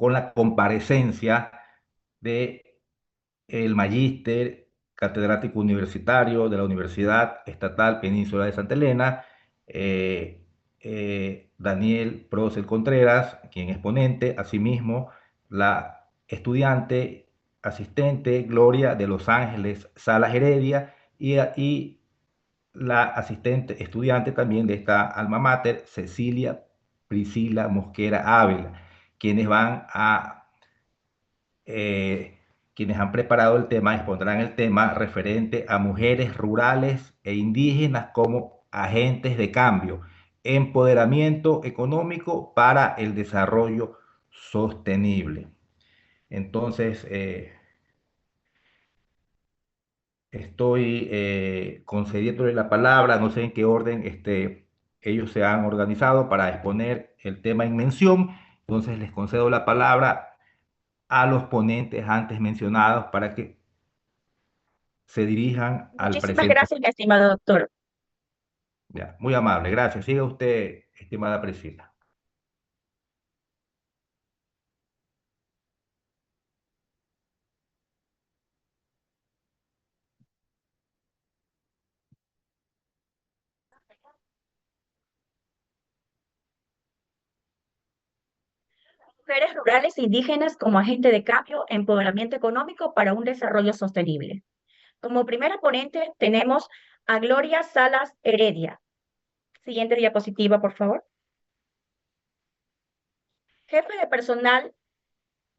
con la comparecencia de el magíster catedrático universitario de la Universidad Estatal Península de Santa Elena, eh, Daniel Procel Contreras, quien es ponente, asimismo la estudiante asistente Gloria de Los Ángeles Salas Heredia y la asistente estudiante también de esta alma mater, Cecilia Priscila Mosquera Ávila, quienes van a eh, quienes han preparado el tema expondrán el tema referente a mujeres rurales e indígenas como agentes de cambio, empoderamiento económico para el desarrollo sostenible. Entonces, estoy concediéndole la palabra, no sé en qué orden ellos se han organizado para exponer el tema en mención. Entonces, les concedo la palabra a los ponentes antes mencionados para que se dirijan al Muchísimas presente. gracias, mi estimado doctor. Ya, muy amable, gracias. Siga usted, estimada Priscila. Mujeres rurales e indígenas como agente de cambio, empoderamiento económico para un desarrollo sostenible. Como primera ponente tenemos a Gloria Salas Heredia. Siguiente diapositiva, por favor. Jefe de personal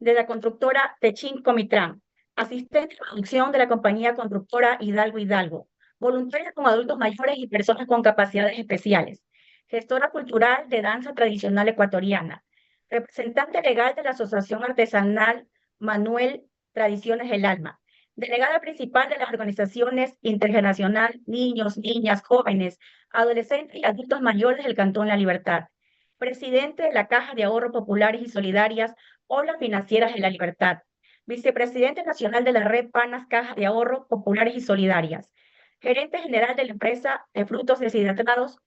de la constructora Techin Comitran, asistente de producción de la compañía constructora Hidalgo Hidalgo, voluntaria con adultos mayores y personas con capacidades especiales, gestora cultural de danza tradicional ecuatoriana, representante legal de la Asociación Artesanal Manuel Tradiciones del Alma, delegada principal de las organizaciones intergeneracional Niños, Niñas, Jóvenes, Adolescentes y Adultos Mayores del Cantón La Libertad, presidente de la Caja de Ahorro Populares y Solidarias Olas Financieras de la Libertad, vicepresidente nacional de la Red Panas Cajas de Ahorro Populares y Solidarias, gerente general de la empresa de frutos deshidratados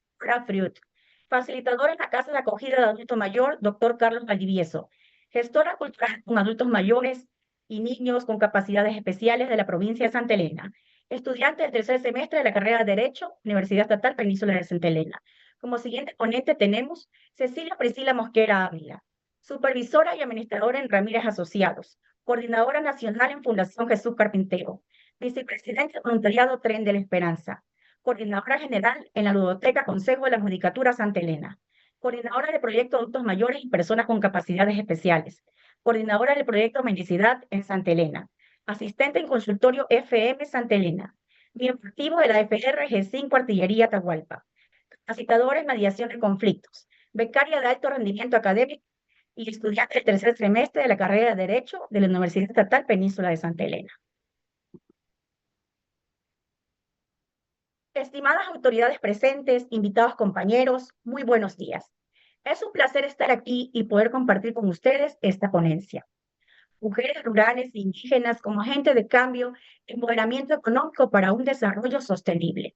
Fruit, facilitadora en la Casa de Acogida de Adulto Mayor, doctor Carlos Valdivieso, gestora cultural con adultos mayores y niños con capacidades especiales de la provincia de Santa Elena, estudiante del tercer semestre de la carrera de Derecho, Universidad Estatal Península de Santa Elena. Como siguiente ponente tenemos Cecilia Priscila Mosquera Ávila, supervisora y administradora en Ramírez Asociados, coordinadora nacional en Fundación Jesús Carpintero, vicepresidenta de voluntariado Tren de la Esperanza, coordinadora general en la Ludoteca Consejo de la Judicatura Santa Elena, coordinadora del proyecto Adultos Mayores y Personas con Capacidades Especiales, coordinadora del proyecto Mendicidad en Santa Elena, asistente en consultorio FM Santa Elena, miembro activo de la FR G5 Artillería Atahualpa, capacitadora en mediación de conflictos, becaria de alto rendimiento académico y estudiante del tercer semestre de la carrera de Derecho de la Universidad Estatal Península de Santa Elena. Estimadas autoridades presentes, invitados compañeros, muy buenos días. Es un placer estar aquí y poder compartir con ustedes esta ponencia. Mujeres rurales e indígenas como agente de cambio, empoderamiento económico para un desarrollo sostenible.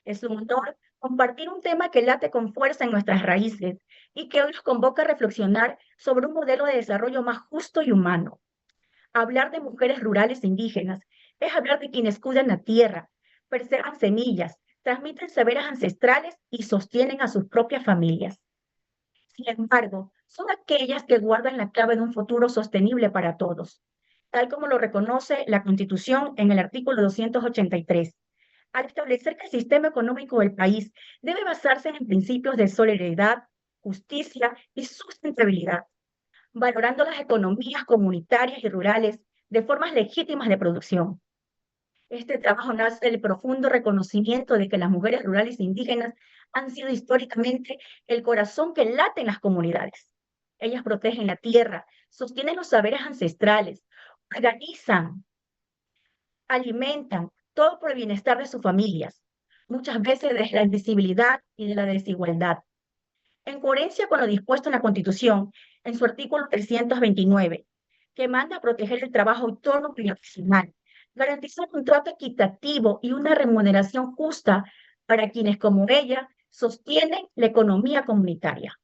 Es un honor compartir un tema que late con fuerza en nuestras raíces y que hoy nos convoca a reflexionar sobre un modelo de desarrollo más justo y humano. Hablar de mujeres rurales e indígenas es hablar de quienes cuidan la tierra, preservan semillas, transmiten saberes ancestrales y sostienen a sus propias familias. Sin embargo, son aquellas que guardan la clave de un futuro sostenible para todos, tal como lo reconoce la Constitución en el artículo 283, al establecer que el sistema económico del país debe basarse en principios de solidaridad, justicia y sustentabilidad, valorando las economías comunitarias y rurales de formas legítimas de producción. Este trabajo nace del profundo reconocimiento de que las mujeres rurales e indígenas han sido históricamente el corazón que late en las comunidades. Ellas protegen la tierra, sostienen los saberes ancestrales, organizan, alimentan, todo por el bienestar de sus familias, muchas veces desde la invisibilidad y de la desigualdad. En coherencia con lo dispuesto en la Constitución, en su artículo 329, que manda a proteger el trabajo autónomo y profesional, garantizar un trato equitativo y una remuneración justa para quienes, como ella, sostienen la economía comunitaria.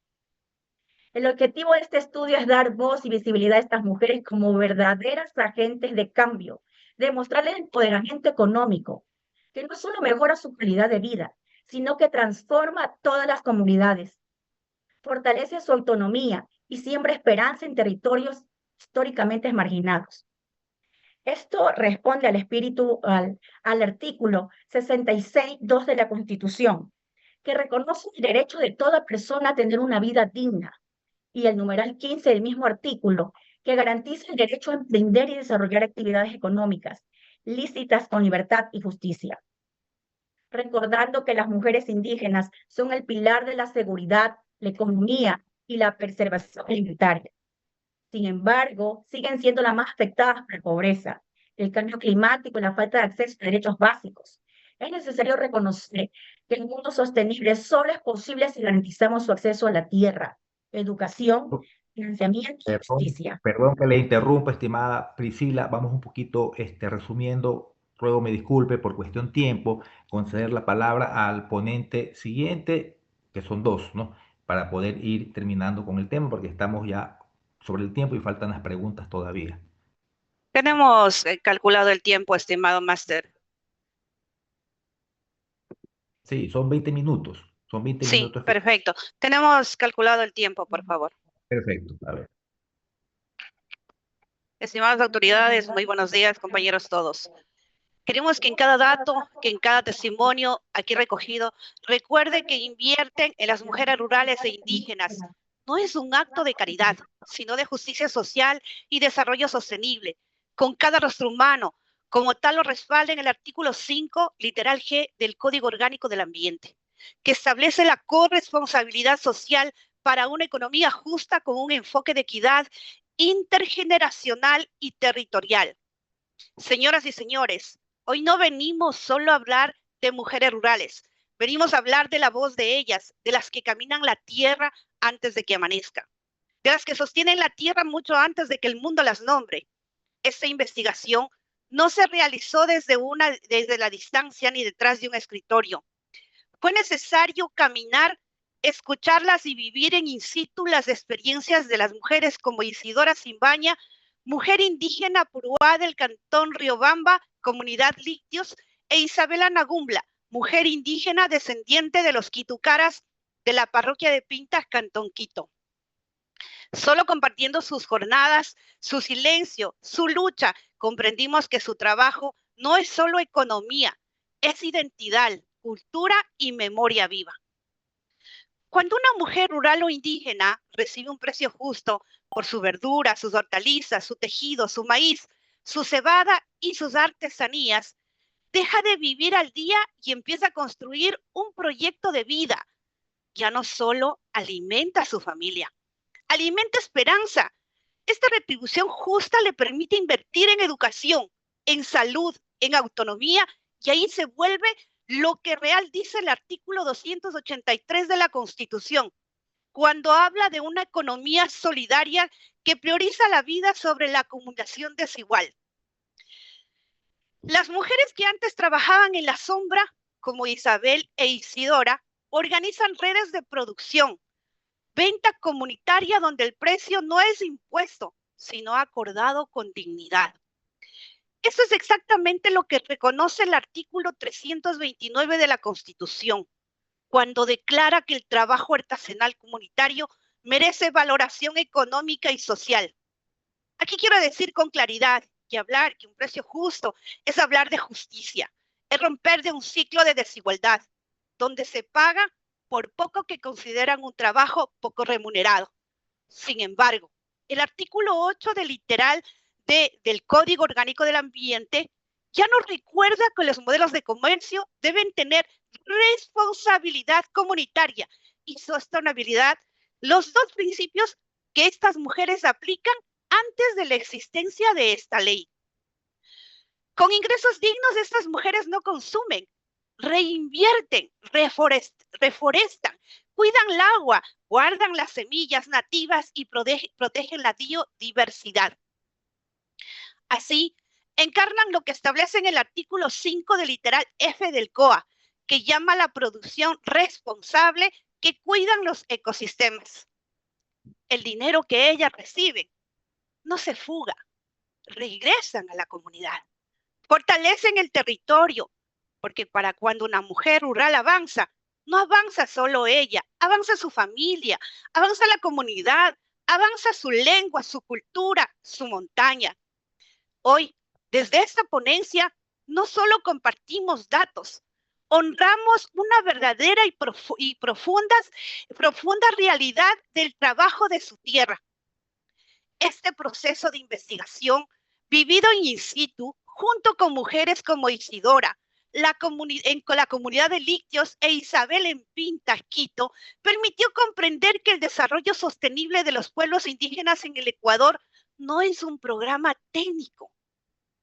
El objetivo de este estudio es dar voz y visibilidad a estas mujeres como verdaderas agentes de cambio, demostrarles empoderamiento económico, que no solo mejora su calidad de vida, sino que transforma a todas las comunidades, fortalece su autonomía y siembra esperanza en territorios históricamente marginados. Esto responde al espíritu, al artículo 66.2 de la Constitución, que reconoce el derecho de toda persona a tener una vida digna, y el numeral 15 del mismo artículo, que garantiza el derecho a emprender y desarrollar actividades económicas lícitas con libertad y justicia. Recordando que las mujeres indígenas son el pilar de la seguridad, la economía y la preservación alimentaria. Sin embargo, siguen siendo las más afectadas por la pobreza, el cambio climático y la falta de acceso a derechos básicos. Es necesario reconocer que el mundo sostenible solo es posible si garantizamos su acceso a la tierra, educación, financiamiento y Perdón, justicia. perdón que le interrumpa, estimada Priscila. Vamos un poquito resumiendo. Ruego me disculpe por cuestión tiempo, conceder la palabra al ponente siguiente, que son dos, ¿no? Para poder ir terminando con el tema, porque estamos ya sobre el tiempo y faltan las preguntas todavía. Tenemos calculado el tiempo, estimado máster. Sí, son 20 minutos. Son 20 Sí, minutos. perfecto. Tenemos calculado el tiempo, por favor. Perfecto. A ver. Estimadas autoridades, muy buenos días, compañeros todos. Queremos que en cada dato, que en cada testimonio aquí recogido, recuerde que invierten en las mujeres rurales e indígenas. No es un acto de caridad, sino de justicia social y desarrollo sostenible, con cada rostro humano, como tal lo respalda en el artículo 5, literal G del Código Orgánico del Ambiente, que establece la corresponsabilidad social para una economía justa con un enfoque de equidad intergeneracional y territorial. Señoras y señores, hoy no venimos solo a hablar de mujeres rurales, venimos a hablar de la voz de ellas, de las que caminan la tierra antes de que amanezca, de las que sostienen la tierra mucho antes de que el mundo las nombre. Esta investigación no se realizó desde la distancia ni detrás de un escritorio. Fue necesario caminar, escucharlas y vivir en in situ las experiencias de las mujeres como Isidora Simbaña, mujer indígena puruá del cantón Riobamba, comunidad Lictios, e Isabela Nagumbla, mujer indígena descendiente de los Quitucaras de la parroquia de Pintas, cantón Quito. Solo compartiendo sus jornadas, su silencio, su lucha, comprendimos que su trabajo no es solo economía, es identidad, cultura y memoria viva. Cuando una mujer rural o indígena recibe un precio justo por su verdura, sus hortalizas, su tejido, su maíz, su cebada y sus artesanías, deja de vivir al día y empieza a construir un proyecto de vida. Ya no solo alimenta a su familia, alimenta esperanza. Esta retribución justa le permite invertir en educación, en salud, en autonomía, y ahí se vuelve lo que real dice el artículo 283 de la Constitución, cuando habla de una economía solidaria que prioriza la vida sobre la acumulación desigual. Las mujeres que antes trabajaban en la sombra, como Isabel e Isidora, organizan redes de producción, venta comunitaria donde el precio no es impuesto, sino acordado con dignidad. Eso es exactamente lo que reconoce el artículo 329 de la Constitución, cuando declara que el trabajo artesanal comunitario merece valoración económica y social. Aquí quiero decir con claridad que hablar que un precio justo es hablar de justicia, es romper de un ciclo de desigualdad, donde se paga por poco que consideran un trabajo poco remunerado. Sin embargo, el artículo 8 del literal del Código Orgánico del Ambiente ya nos recuerda que los modelos de comercio deben tener responsabilidad comunitaria y sostenibilidad, los dos principios que estas mujeres aplican antes de la existencia de esta ley. Con ingresos dignos, estas mujeres no consumen, reinvierten, reforestan, cuidan el agua, guardan las semillas nativas y protegen la biodiversidad. Así, encarnan lo que establece en el artículo 5 del literal F del COA, que llama la producción responsable que cuidan los ecosistemas. el dinero que ellas reciben no se fuga, regresan a la comunidad, fortalecen el territorio, porque para cuando una mujer rural avanza, no avanza solo ella, avanza su familia, avanza la comunidad, avanza su lengua, su cultura, su montaña. Hoy, desde esta ponencia, no solo compartimos datos, honramos una verdadera y profunda realidad del trabajo de su tierra. Este proceso de investigación, vivido in situ, junto con mujeres como Isidora, con la comunidad de Lictios e Isabel en Pinta, Quito, permitió comprender que el desarrollo sostenible de los pueblos indígenas en el Ecuador no es un programa técnico,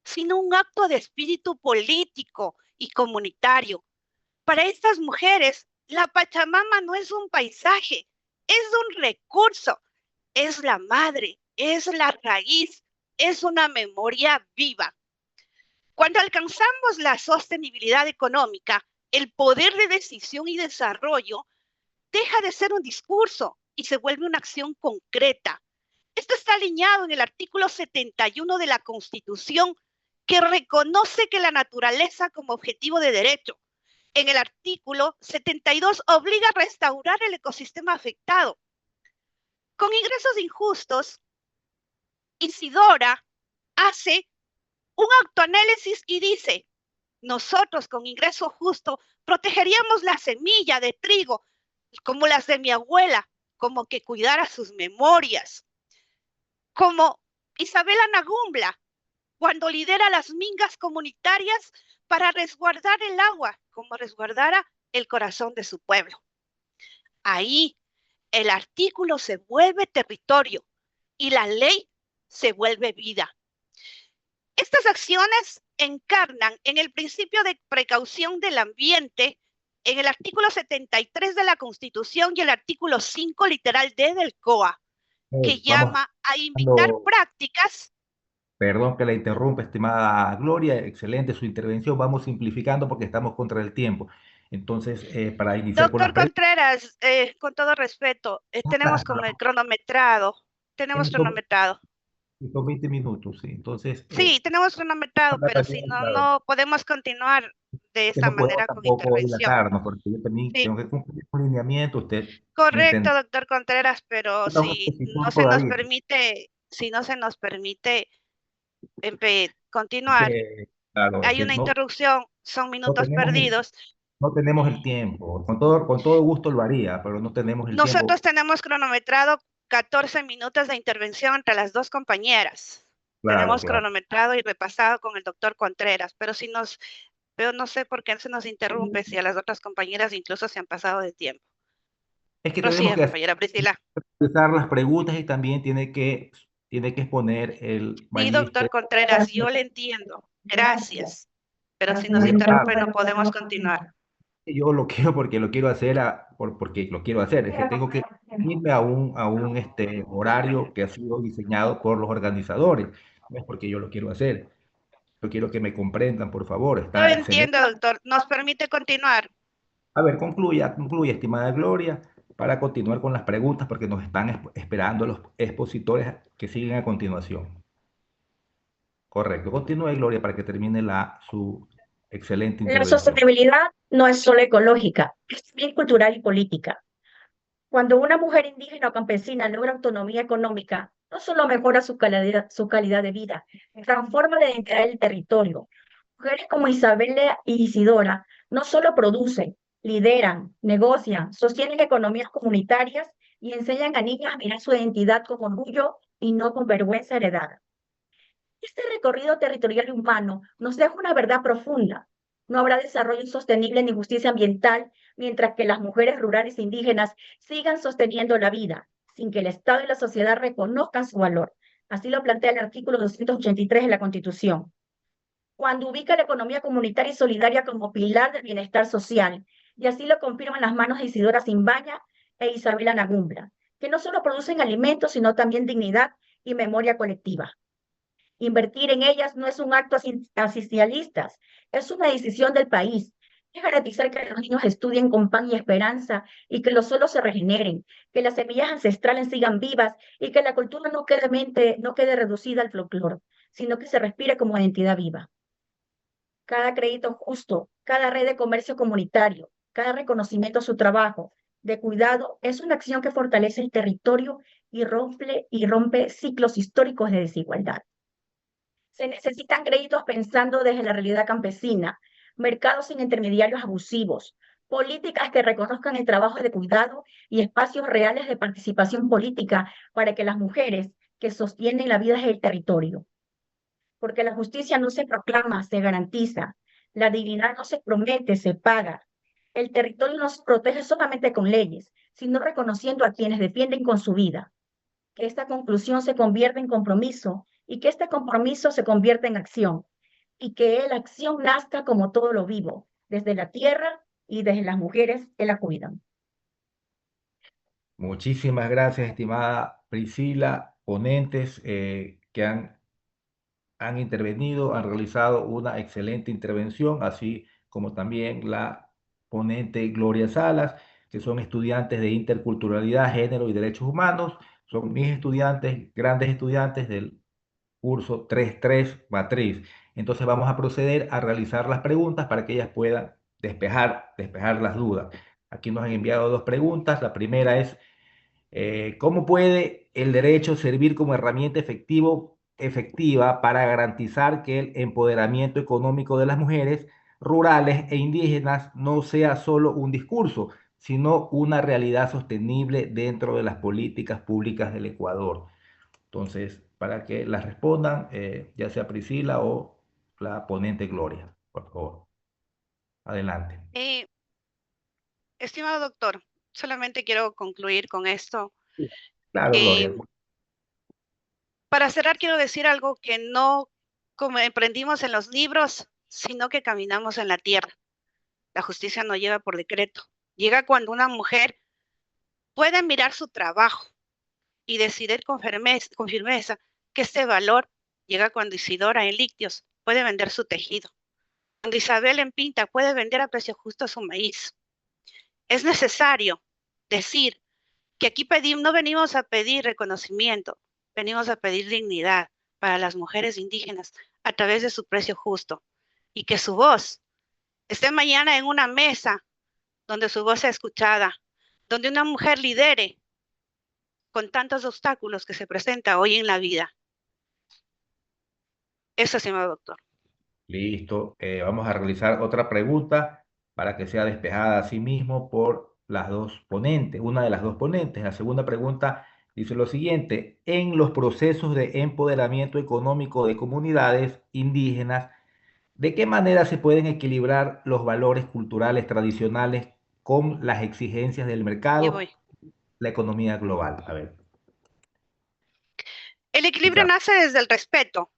sino un acto de espíritu político y comunitario. Para estas mujeres, la Pachamama no es un paisaje, es un recurso, es la madre, es la raíz, es una memoria viva. Cuando alcanzamos la sostenibilidad económica, el poder de decisión y desarrollo deja de ser un discurso y se vuelve una acción concreta. Esto está alineado en el artículo 71 de la Constitución, que reconoce que la naturaleza como objetivo de derecho. En el artículo 72 obliga a restaurar el ecosistema afectado. Con ingresos injustos, Isidora hace un autoanálisis y dice: nosotros con ingreso justo protegeríamos la semilla de trigo, como las de mi abuela, como que cuidara sus memorias. Como Isabela Nagumbla, cuando lidera las mingas comunitarias para resguardar el agua, como resguardara el corazón de su pueblo. Ahí el artículo se vuelve territorio y la ley se vuelve vida. Estas acciones encarnan en el principio de precaución del ambiente, en el artículo 73 de la Constitución y el artículo 5 literal D del COA, que llama a invitar prácticas. Perdón que la interrumpa, estimada Gloria, excelente su intervención. Vamos simplificando porque estamos contra el tiempo. Entonces, para iniciar con Doctor las Contreras, con todo respeto, tenemos con el cronometrado. Tenemos cronometrado. Son 20 minutos, sí. Entonces, sí, tenemos cronometrado, pero si no, no podemos continuar de esta manera con intervención. Porque yo también Sí. tengo que cumplir un lineamiento. Usted Correcto, doctor Contreras, pero si no se nos permite continuar, claro, hay una interrupción, son minutos perdidos. No tenemos el tiempo. Con todo gusto lo haría, pero no tenemos el tiempo. Nosotros tenemos cronometrado 14 minutos de intervención entre las dos compañeras. Tenemos cronometrado y repasado con el doctor Contreras, pero no sé por qué se nos interrumpe si a las otras compañeras incluso se han pasado de tiempo. Es que prosigue, tenemos que compañera Priscila. Empezar las preguntas y también tiene que exponer el Sí, doctor Contreras, yo le entiendo. Gracias. Pero si nos interrumpe no podemos continuar. Yo lo quiero porque lo quiero hacer, porque lo quiero hacer. Es que tengo que irme a un horario que ha sido diseñado por los organizadores. No es porque yo lo quiero hacer. Yo quiero que me comprendan, por favor. Yo entiendo, doctor. ¿Nos permite continuar? A ver, concluya, estimada Gloria, para continuar con las preguntas, porque nos están esperando los expositores que siguen a continuación. Correcto. Continúe, Gloria, para que termine su excelente intervención. La sostenibilidad no es solo ecológica, es también cultural y política. Cuando una mujer indígena o campesina logra autonomía económica, no solo mejora su calidad de vida, transforma la identidad del territorio. Mujeres como Isabel y Isidora no solo producen, lideran, negocian, sostienen economías comunitarias y enseñan a niñas a mirar su identidad con orgullo y no con vergüenza heredada. Este recorrido territorial y humano nos deja una verdad profunda. No habrá desarrollo sostenible ni justicia ambiental mientras que las mujeres rurales e indígenas sigan sosteniendo la vida, sin que el Estado y la sociedad reconozcan su valor. Así lo plantea el artículo 283 de la Constitución. Cuando ubica la economía comunitaria y solidaria como pilar del bienestar social, y así lo confirman las manos de Isidora Simbaña e Isabela Nagumbla, que no solo producen alimentos, sino también dignidad y memoria colectiva. Invertir en ellas no es un acto asistencialista, es una decisión del país Es garantizar que los niños estudien con pan y esperanza y que los suelos se regeneren, que las semillas ancestrales sigan vivas y que la cultura no quede reducida al folclore, sino que se respire como identidad viva. Cada crédito justo, cada red de comercio comunitario, cada reconocimiento a su trabajo de cuidado es una acción que fortalece el territorio y rompe ciclos históricos de desigualdad. Se necesitan créditos pensando desde la realidad campesina, mercados sin intermediarios abusivos, políticas que reconozcan el trabajo de cuidado y espacios reales de participación política para que las mujeres que sostienen la vida del territorio. Porque la justicia no se proclama, se garantiza. La dignidad no se promete, se paga. El territorio no se protege solamente con leyes, sino reconociendo a quienes defienden con su vida. Que esta conclusión se convierta en compromiso y que este compromiso se convierta en acción y que la acción nazca como todo lo vivo, desde la tierra y desde las mujeres que la cuidan. Muchísimas gracias, estimada Priscila, ponentes que han intervenido, han realizado una excelente intervención, así como también la ponente Gloria Salas, que son estudiantes de interculturalidad, género y derechos humanos. Son mis estudiantes, grandes estudiantes del curso 3.3 Matriz. Entonces vamos a proceder a realizar las preguntas para que ellas puedan despejar las dudas. Aquí nos han enviado dos preguntas. La primera es, ¿cómo puede el derecho servir como herramienta efectiva para garantizar que el empoderamiento económico de las mujeres rurales e indígenas no sea solo un discurso, sino una realidad sostenible dentro de las políticas públicas del Ecuador? Entonces, para que las respondan, ya sea Priscila o la ponente Gloria, por favor. Adelante. Estimado doctor, solamente quiero concluir con esto. Claro, Gloria. Para cerrar, quiero decir algo que no como emprendimos en los libros, sino que caminamos en la tierra. La justicia no llega por decreto. Llega cuando una mujer puede mirar su trabajo y decidir con firmeza que este valor llega cuando Isidora en Lictios puede vender su tejido. Cuando Isabel en Pinta puede vender a precio justo su maíz. Es necesario decir que aquí no venimos a pedir reconocimiento, venimos a pedir dignidad para las mujeres indígenas a través de su precio justo y que su voz esté mañana en una mesa donde su voz sea escuchada, donde una mujer lidere con tantos obstáculos que se presenta hoy en la vida. Eso, estimado doctor. Listo. Vamos a realizar otra pregunta para que sea despejada a sí mismo por las dos ponentes, una de las dos ponentes. La segunda pregunta dice lo siguiente: en los procesos de empoderamiento económico de comunidades indígenas, ¿de qué manera se pueden equilibrar los valores culturales tradicionales con las exigencias del Ya mercado, voy. la economía global? A ver, El equilibrio escuchamos. nace desde el respeto.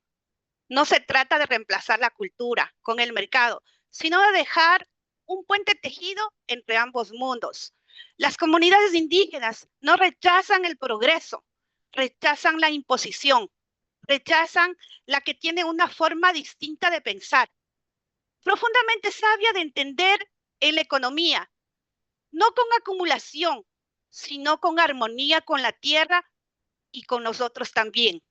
No se trata de reemplazar la cultura con el mercado, sino de dejar un puente tejido entre ambos mundos. Las comunidades indígenas no rechazan el progreso, rechazan la imposición, rechazan la que tiene una forma distinta de pensar, profundamente sabia de entender en la economía, no con acumulación, sino con armonía con la tierra y con nosotros también.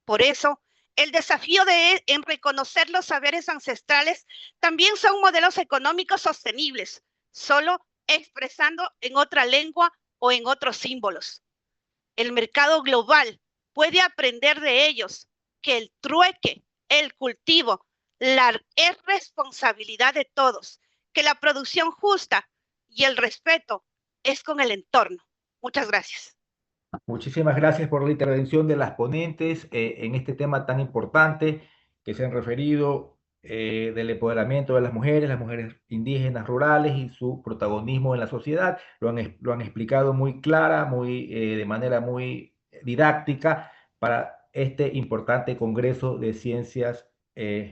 Por eso, el desafío en reconocer los saberes ancestrales también son modelos económicos sostenibles, solo expresando en otra lengua o en otros símbolos. El mercado global puede aprender de ellos que el trueque, el cultivo, es responsabilidad de todos, que la producción justa y el respeto es con el entorno. Muchas gracias. Muchísimas gracias por la intervención de las ponentes en este tema tan importante que se han referido del empoderamiento de las mujeres indígenas rurales y su protagonismo en la sociedad. Lo han explicado muy clara, de manera muy didáctica para este importante Congreso de Ciencias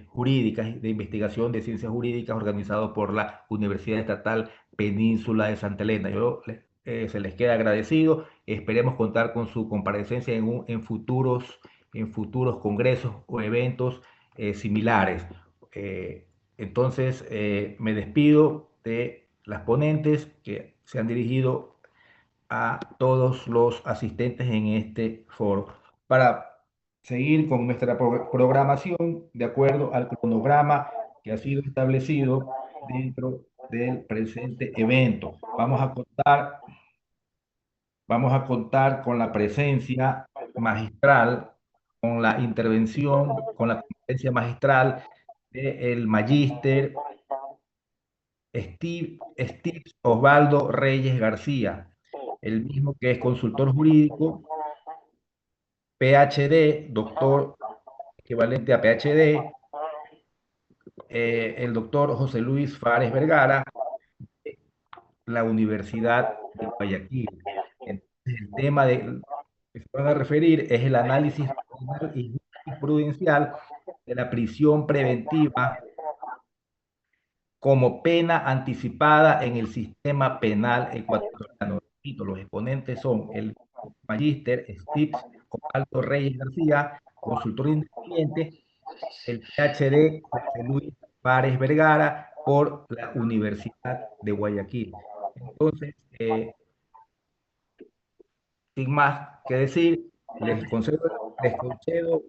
Jurídicas, de Investigación de Ciencias Jurídicas organizado por la Universidad Estatal Península de Santa Elena. Se les queda agradecido. Esperemos contar con su comparecencia en futuros congresos o eventos similares. Entonces, me despido de las ponentes que se han dirigido a todos los asistentes en este foro para seguir con nuestra programación de acuerdo al cronograma que ha sido establecido dentro del presente evento. Vamos a contar con la presencia magistral, con la intervención, con la presencia magistral del magíster Steve Osvaldo Reyes García, el mismo que es consultor jurídico, PhD, doctor equivalente a PhD, el doctor José Luis Fares Vergara, de la Universidad de Guayaquil. Entonces, el tema que se van a referir es el análisis penal y jurisprudencial de la prisión preventiva como pena anticipada en el sistema penal ecuatoriano. Repito, los exponentes son el magíster Steve Osvaldo Reyes García, consultor independiente, el PhD José Luis Párez Vergara por la Universidad de Guayaquil. Entonces, sin más que decir, les concedo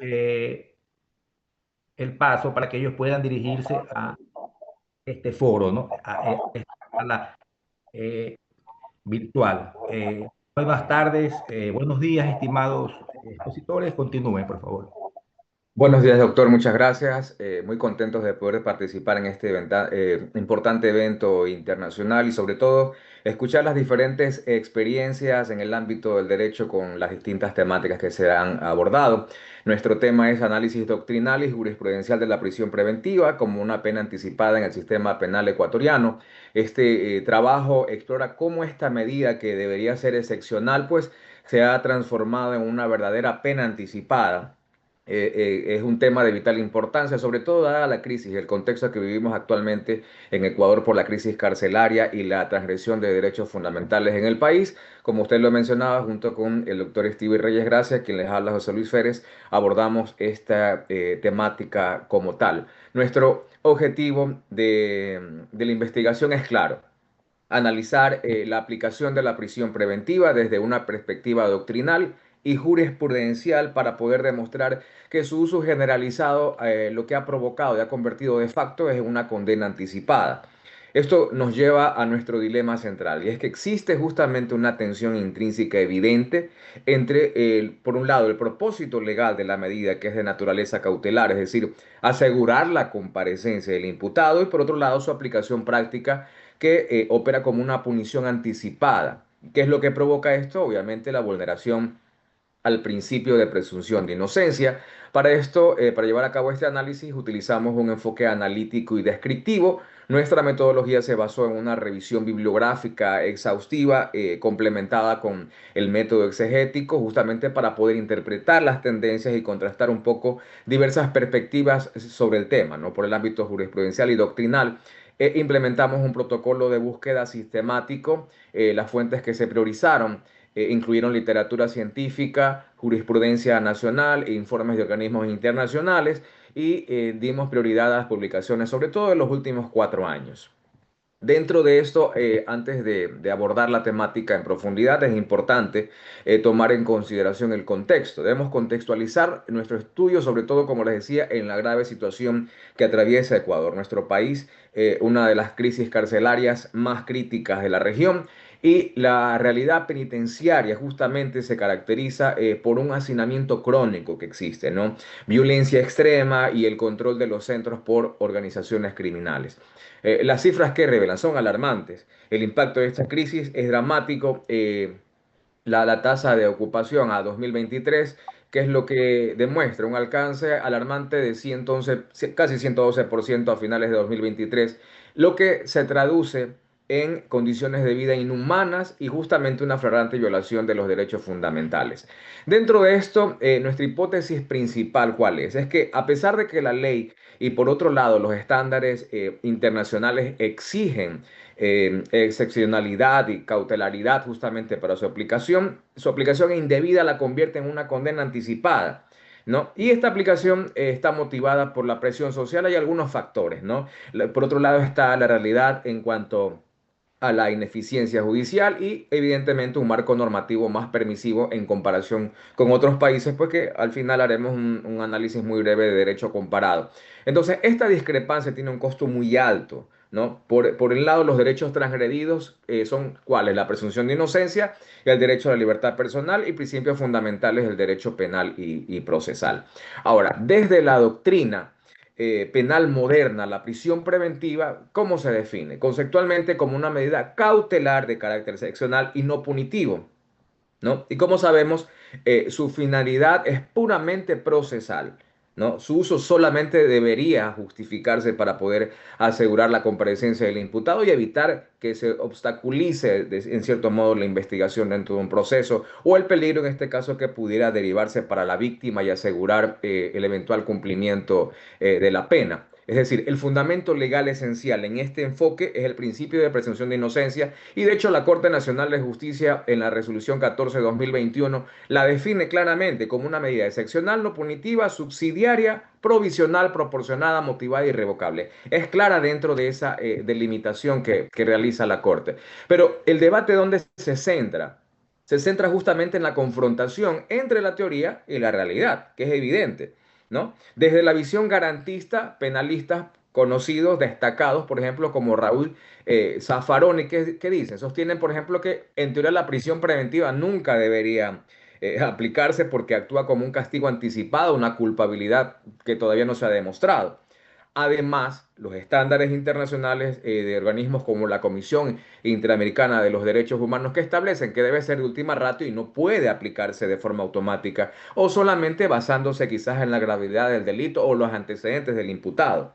el paso para que ellos puedan dirigirse a este foro, ¿no? A esta sala virtual. Buenas tardes, buenos días, estimados expositores. Continúen, por favor. Buenos días, doctor. Muchas gracias. Muy contentos de poder participar en este importante evento internacional y sobre todo escuchar las diferentes experiencias en el ámbito del derecho con las distintas temáticas que se han abordado. Nuestro tema es análisis doctrinal y jurisprudencial de la prisión preventiva como una pena anticipada en el sistema penal ecuatoriano. Este trabajo explora cómo esta medida, que debería ser excepcional, pues se ha transformado en una verdadera pena anticipada. Es un tema de vital importancia, sobre todo dada la crisis, el contexto que vivimos actualmente en Ecuador por la crisis carcelaria y la transgresión de derechos fundamentales en el país. Como usted lo mencionaba, junto con el doctor Steve Reyes Gracia, quien les habla José Luis Férez, abordamos esta temática como tal. Nuestro objetivo de la investigación es claro: analizar la aplicación de la prisión preventiva desde una perspectiva doctrinal y jurisprudencial para poder demostrar que su uso generalizado lo que ha provocado y ha convertido de facto es en una condena anticipada. Esto nos lleva a nuestro dilema central, y es que existe justamente una tensión intrínseca evidente entre, por un lado, el propósito legal de la medida, que es de naturaleza cautelar, es decir, asegurar la comparecencia del imputado, y por otro lado, su aplicación práctica, que opera como una punición anticipada. ¿Qué es lo que provoca esto? Obviamente la vulneración al principio de presunción de inocencia. Para esto, para llevar a cabo este análisis, utilizamos un enfoque analítico y descriptivo. Nuestra metodología se basó en una revisión bibliográfica exhaustiva, complementada con el método exegético, justamente para poder interpretar las tendencias y contrastar un poco diversas perspectivas sobre el tema, ¿no? Por el ámbito jurisprudencial y doctrinal. Implementamos un protocolo de búsqueda sistemático. Las fuentes que se priorizaron incluyeron literatura científica, jurisprudencia nacional e informes de organismos internacionales, y dimos prioridad a las publicaciones, sobre todo en los últimos 4 años. Dentro de esto, antes de abordar la temática en profundidad, es importante tomar en consideración el contexto. Debemos contextualizar nuestro estudio, sobre todo, como les decía, en la grave situación que atraviesa Ecuador, nuestro país, una de las crisis carcelarias más críticas de la región. Y la realidad penitenciaria justamente se caracteriza por un hacinamiento crónico que existe, ¿no? Violencia extrema y el control de los centros por organizaciones criminales. Las cifras que revelan son alarmantes. El impacto de esta crisis es dramático. La tasa de ocupación a 2023, que es lo que demuestra un alcance alarmante de 111, casi 112% a finales de 2023, lo que se traduce en condiciones de vida inhumanas y justamente una flagrante violación de los derechos fundamentales. Dentro de esto, nuestra hipótesis principal, ¿cuál es? Es que, a pesar de que la ley y por otro lado los estándares internacionales exigen excepcionalidad y cautelaridad justamente para su aplicación indebida la convierte en una condena anticipada. ¿no? Y esta aplicación está motivada por la presión social. Hay algunos factores, ¿no? Por otro lado está la realidad en cuanto a la ineficiencia judicial y evidentemente un marco normativo más permisivo en comparación con otros países, pues que al final haremos un análisis muy breve de derecho comparado. Entonces, esta discrepancia tiene un costo muy alto, ¿no? Por el lado, los derechos transgredidos son ¿cuáles? La presunción de inocencia, el derecho a la libertad personal y principios fundamentales del derecho penal y procesal. Ahora, desde la doctrina penal moderna, la prisión preventiva, ¿cómo se define? Conceptualmente como una medida cautelar de carácter excepcional y no punitivo, ¿no? Y como sabemos, su finalidad es puramente procesal, ¿no? Su uso solamente debería justificarse para poder asegurar la comparecencia del imputado y evitar que se obstaculice, en cierto modo, la investigación dentro de un proceso o el peligro, en este caso, que pudiera derivarse para la víctima y asegurar el eventual cumplimiento de la pena. Es decir, el fundamento legal esencial en este enfoque es el principio de presunción de inocencia y de hecho la Corte Nacional de Justicia en la resolución 14/2021 la define claramente como una medida excepcional, no punitiva, subsidiaria, provisional, proporcionada, motivada y irrevocable. Es clara dentro de esa delimitación que realiza la Corte. Pero el debate ¿dónde se centra? Se centra justamente en la confrontación entre la teoría y la realidad, que es evidente, ¿no? Desde la visión garantista, penalistas conocidos, destacados, por ejemplo, como Raúl Zaffaroni, ¿qué dicen? Sostienen, por ejemplo, que en teoría la prisión preventiva nunca debería aplicarse porque actúa como un castigo anticipado, una culpabilidad que todavía no se ha demostrado. Además, los estándares internacionales de organismos como la Comisión Interamericana de los Derechos Humanos que establecen que debe ser de última ratio y no puede aplicarse de forma automática o solamente basándose quizás en la gravedad del delito o los antecedentes del imputado.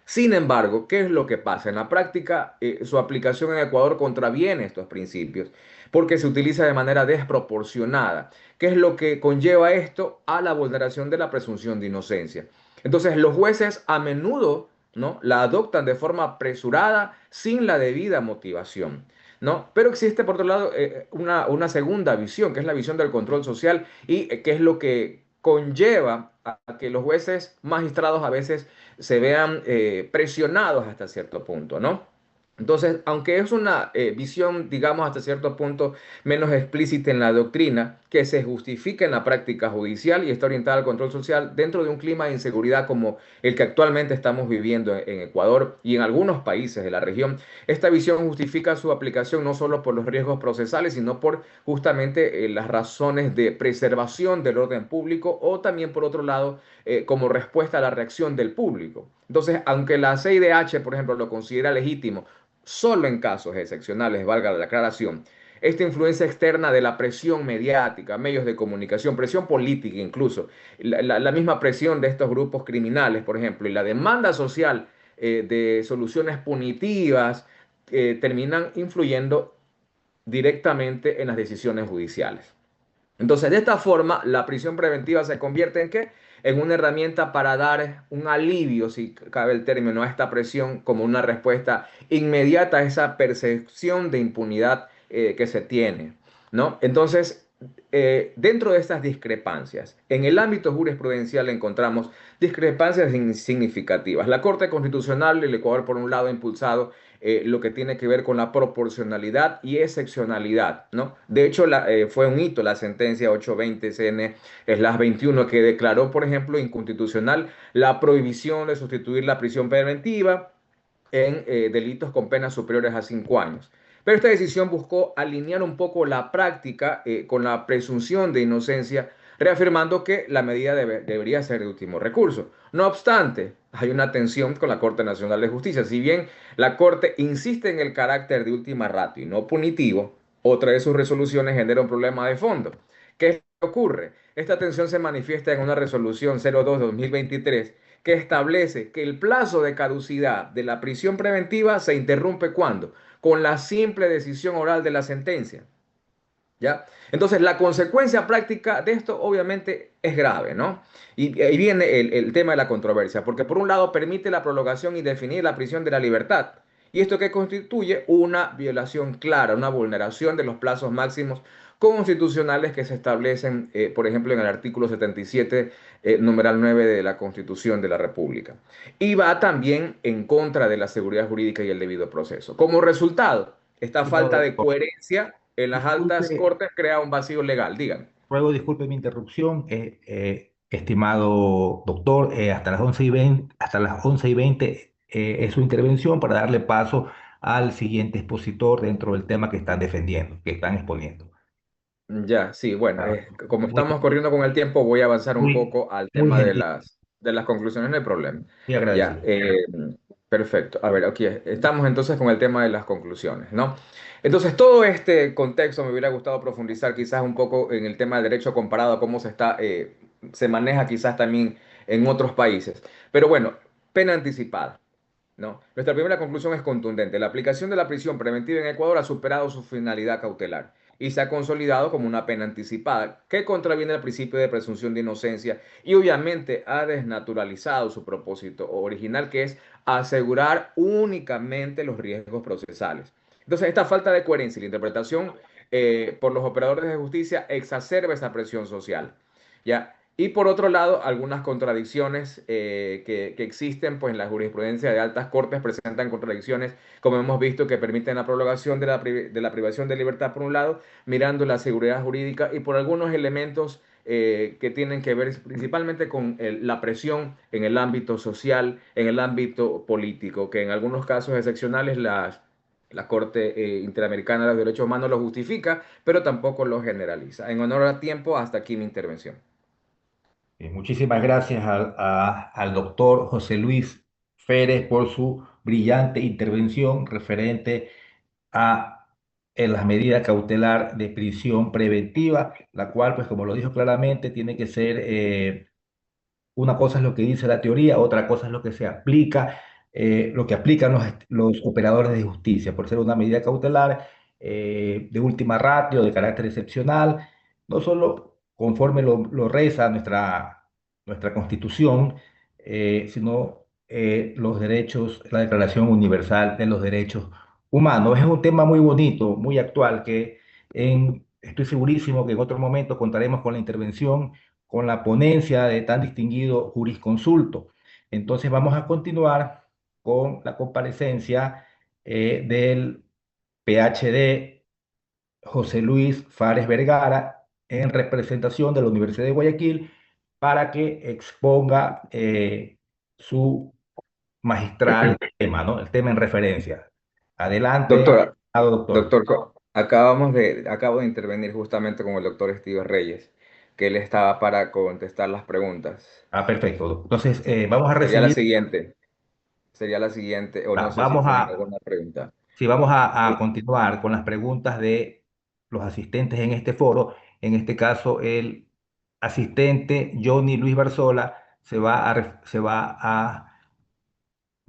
Sin embargo, ¿qué es lo que pasa? En la práctica, su aplicación en Ecuador contraviene estos principios porque se utiliza de manera desproporcionada. ¿Qué es lo que conlleva esto? A la vulneración de la presunción de inocencia. Entonces, los jueces a menudo, ¿no?, la adoptan de forma apresurada, sin la debida motivación, ¿no? Pero existe, por otro lado, una segunda visión, que es la visión del control social y que es lo que conlleva a que los jueces magistrados a veces se vean presionados hasta cierto punto, ¿no? Entonces, aunque es una visión, digamos, hasta cierto punto menos explícita en la doctrina, que se justifica en la práctica judicial y está orientada al control social dentro de un clima de inseguridad como el que actualmente estamos viviendo en Ecuador y en algunos países de la región, esta visión justifica su aplicación no solo por los riesgos procesales, sino por justamente las razones de preservación del orden público o también, por otro lado, como respuesta a la reacción del público. Entonces, aunque la CIDH, por ejemplo, lo considera legítimo, solo en casos excepcionales, valga la aclaración, esta influencia externa de la presión mediática, medios de comunicación, presión política incluso, la misma presión de estos grupos criminales, por ejemplo, y la demanda social de soluciones punitivas, terminan influyendo directamente en las decisiones judiciales. Entonces, de esta forma, la prisión preventiva se convierte ¿en qué? En una herramienta para dar un alivio, si cabe el término, a esta presión como una respuesta inmediata a esa percepción de impunidad que se tiene, ¿no? Entonces, dentro de estas discrepancias, en el ámbito jurisprudencial encontramos discrepancias significativas. La Corte Constitucional del Ecuador, por un lado, ha impulsado lo que tiene que ver con la proporcionalidad y excepcionalidad, ¿no? De hecho, fue un hito la sentencia 820-CN-21 que declaró, por ejemplo, inconstitucional la prohibición de sustituir la prisión preventiva en delitos con penas superiores a 5 años. Pero esta decisión buscó alinear un poco la práctica con la presunción de inocencia, reafirmando que la medida debería ser de último recurso. No obstante, hay una tensión con la Corte Nacional de Justicia. Si bien la Corte insiste en el carácter de última ratio y no punitivo, otra de sus resoluciones genera un problema de fondo. ¿Qué ocurre? Esta tensión se manifiesta en una resolución 02 de 2023 que establece que el plazo de caducidad de la prisión preventiva se interrumpe ¿cuándo? Con la simple decisión oral de la sentencia. ¿Ya? Entonces, la consecuencia práctica de esto obviamente es grave, ¿no? Y ahí viene el tema de la controversia, porque por un lado permite la prolongación y definir la prisión de la libertad. ¿Y esto que constituye? Una violación clara, una vulneración de los plazos máximos constitucionales que se establecen, por ejemplo, en el artículo 77, numeral 9 de la Constitución de la República. Y va también en contra de la seguridad jurídica y el debido proceso. Como resultado, esta Estimado falta de doctor, coherencia en las altas disculpe, cortes crea un vacío legal. Díganme. ruego disculpe mi interrupción, estimado doctor, hasta las 11:20, hasta las 11:20 es su intervención para darle paso al siguiente expositor dentro del tema que están defendiendo, que están exponiendo. Ya, sí, bueno, Ah, como muy, estamos corriendo con el tiempo, voy a avanzar un muy, poco al muy tema gentil, de las conclusiones, no hay problema. muy Ya, agradecido. perfecto. A ver, aquí estamos entonces con el tema de las conclusiones, ¿no? Entonces, todo este contexto me hubiera gustado profundizar quizás un poco en el tema del derecho comparado a cómo se maneja quizás también en otros países. Pero bueno, pena anticipada. ¿No? Nuestra primera conclusión es contundente. La aplicación de la prisión preventiva en Ecuador ha superado su finalidad cautelar y se ha consolidado como una pena anticipada que contraviene el principio de presunción de inocencia y obviamente ha desnaturalizado su propósito original, que es asegurar únicamente los riesgos procesales. Entonces, esta falta de coherencia y la interpretación por los operadores de justicia exacerba esa presión social. ¿Ya? Y por otro lado, algunas contradicciones que existen pues, en la jurisprudencia de altas cortes presentan contradicciones, como hemos visto, que permiten la prolongación de la privación de libertad por un lado, mirando la seguridad jurídica y por algunos elementos que tienen que ver principalmente con la presión en el ámbito social, en el ámbito político, que en algunos casos excepcionales la Corte Interamericana de los Derechos Humanos lo justifica, pero tampoco lo generaliza. En honor a tiempo, hasta aquí mi intervención. Muchísimas gracias al doctor José Luis Férez por su brillante intervención referente a las medidas cautelar de prisión preventiva, la cual, pues como lo dijo claramente, tiene que ser una cosa es lo que dice la teoría, otra cosa es lo que se aplica, lo que aplican los operadores de justicia, por ser una medida cautelar de última ratio, de carácter excepcional, no solo conforme lo reza nuestra Constitución, sino los derechos, la Declaración Universal de los Derechos Humanos. Es un tema muy bonito, muy actual, estoy segurísimo que en otro momento contaremos con la intervención con la ponencia de tan distinguido jurisconsulto. Entonces vamos a continuar con la comparecencia del PhD José Luis Fares Vergara en representación de la Universidad de Guayaquil para que exponga su magistral tema, ¿no? El tema en referencia. Adelante, Doctora, doctor. acabo de intervenir justamente con el doctor Steve Reyes, que él estaba para contestar las preguntas. Ah, perfecto. Entonces, vamos a Sería la recibir, siguiente, sería la siguiente, o no sé si vamos tienen a, alguna pregunta. sí, vamos a continuar con las preguntas de los asistentes en este foro. En este caso, el asistente Johnny Luis Barzola va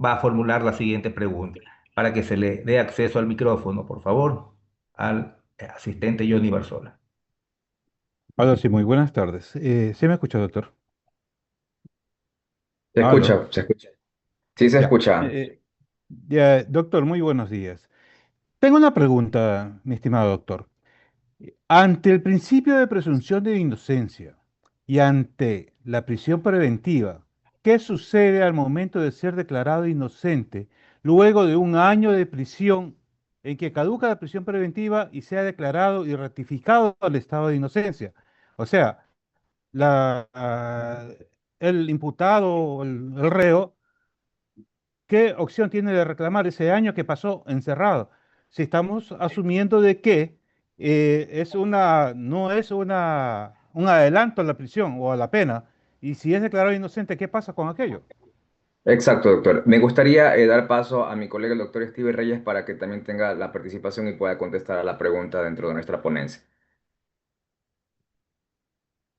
a formular la siguiente pregunta para que se le dé acceso al micrófono, por favor, al asistente Johnny Barzola. Hola, sí, muy buenas tardes. ¿Sí me escucha, doctor? Se Aló. escucha, se escucha. Sí se Ya. escucha. Ya, doctor, muy buenos días. Tengo una pregunta, mi estimado doctor. Ante el principio de presunción de inocencia y ante la prisión preventiva, ¿qué sucede al momento de ser declarado inocente luego de un año de prisión en que caduca la prisión preventiva y sea declarado y ratificado el estado de inocencia? O sea, la, ah, el imputado, el reo, ¿qué opción tiene de reclamar ese año que pasó encerrado? Si estamos asumiendo de que no es un adelanto a la prisión o a la pena, y si es declarado inocente, ¿qué pasa con aquello? Exacto, doctor. Me gustaría dar paso a mi colega el doctor Steve Reyes para que también tenga la participación y pueda contestar a la pregunta dentro de nuestra ponencia.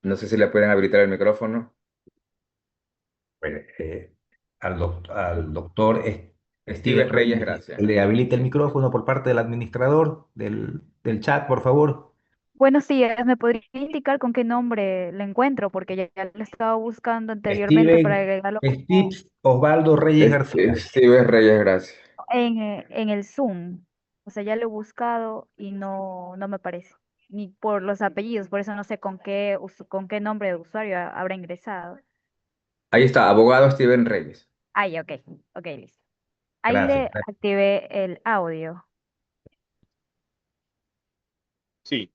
No sé si le pueden habilitar el micrófono. Bueno, al doctor Steven Steve Reyes, Reyes gracias. le habilita el micrófono por parte del administrador del chat, por favor. Buenos días, ¿me podría indicar con qué nombre le encuentro? Porque ya lo estaba buscando anteriormente para Steven, agregarlo como Steve Osvaldo Reyes García. Steve Reyes, gracias. en el Zoom. O sea, ya lo he buscado y no me aparece. ni por los apellidos, por eso no sé con qué nombre de usuario habrá ingresado. Ahí está, abogado Steven Reyes. Ay, ok, ok, listo. Ahí Gracias. le activé el audio. Sí,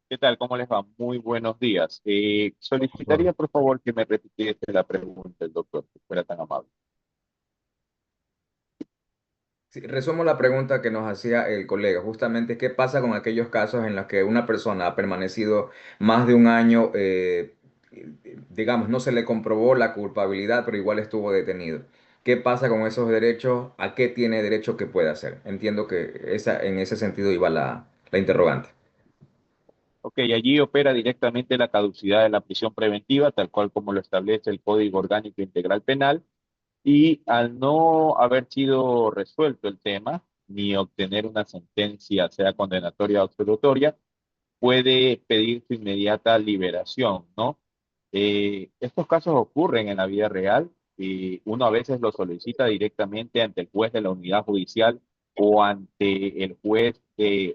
¿qué tal? ¿Cómo les va? Muy buenos días. Solicitaría, por favor, que me repitiese la pregunta del doctor, si fuera tan amable. Sí, resumo la pregunta que nos hacía el colega, justamente qué pasa con aquellos casos en los que una persona ha permanecido más de un año, digamos, no se le comprobó la culpabilidad, pero igual estuvo detenido. ¿Qué pasa con esos derechos? ¿A qué tiene derecho? ¿Qué puede hacer? Entiendo que en ese sentido iba la interrogante. Ok, allí opera directamente la caducidad de la prisión preventiva, tal cual como lo establece el Código Orgánico Integral Penal, y al no haber sido resuelto el tema, ni obtener una sentencia, sea condenatoria o absolutoria, puede pedir su inmediata liberación, ¿no? Estos casos ocurren en la vida real y uno a veces lo solicita directamente ante el juez de la unidad judicial o ante el juez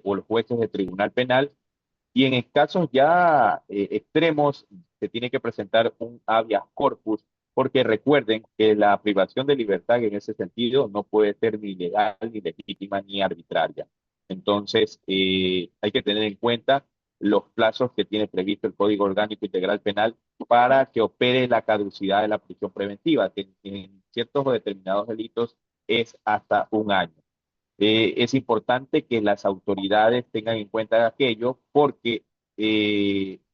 o los jueces del tribunal penal, y en casos ya extremos se tiene que presentar un habeas corpus, porque recuerden que la privación de libertad en ese sentido no puede ser ni legal, ni legítima, ni arbitraria. Entonces, hay que tener en cuenta los plazos que tiene previsto el Código Orgánico Integral Penal para que opere la caducidad de la prisión preventiva, que en ciertos o determinados delitos es hasta un año. Es importante que las autoridades tengan en cuenta aquello porque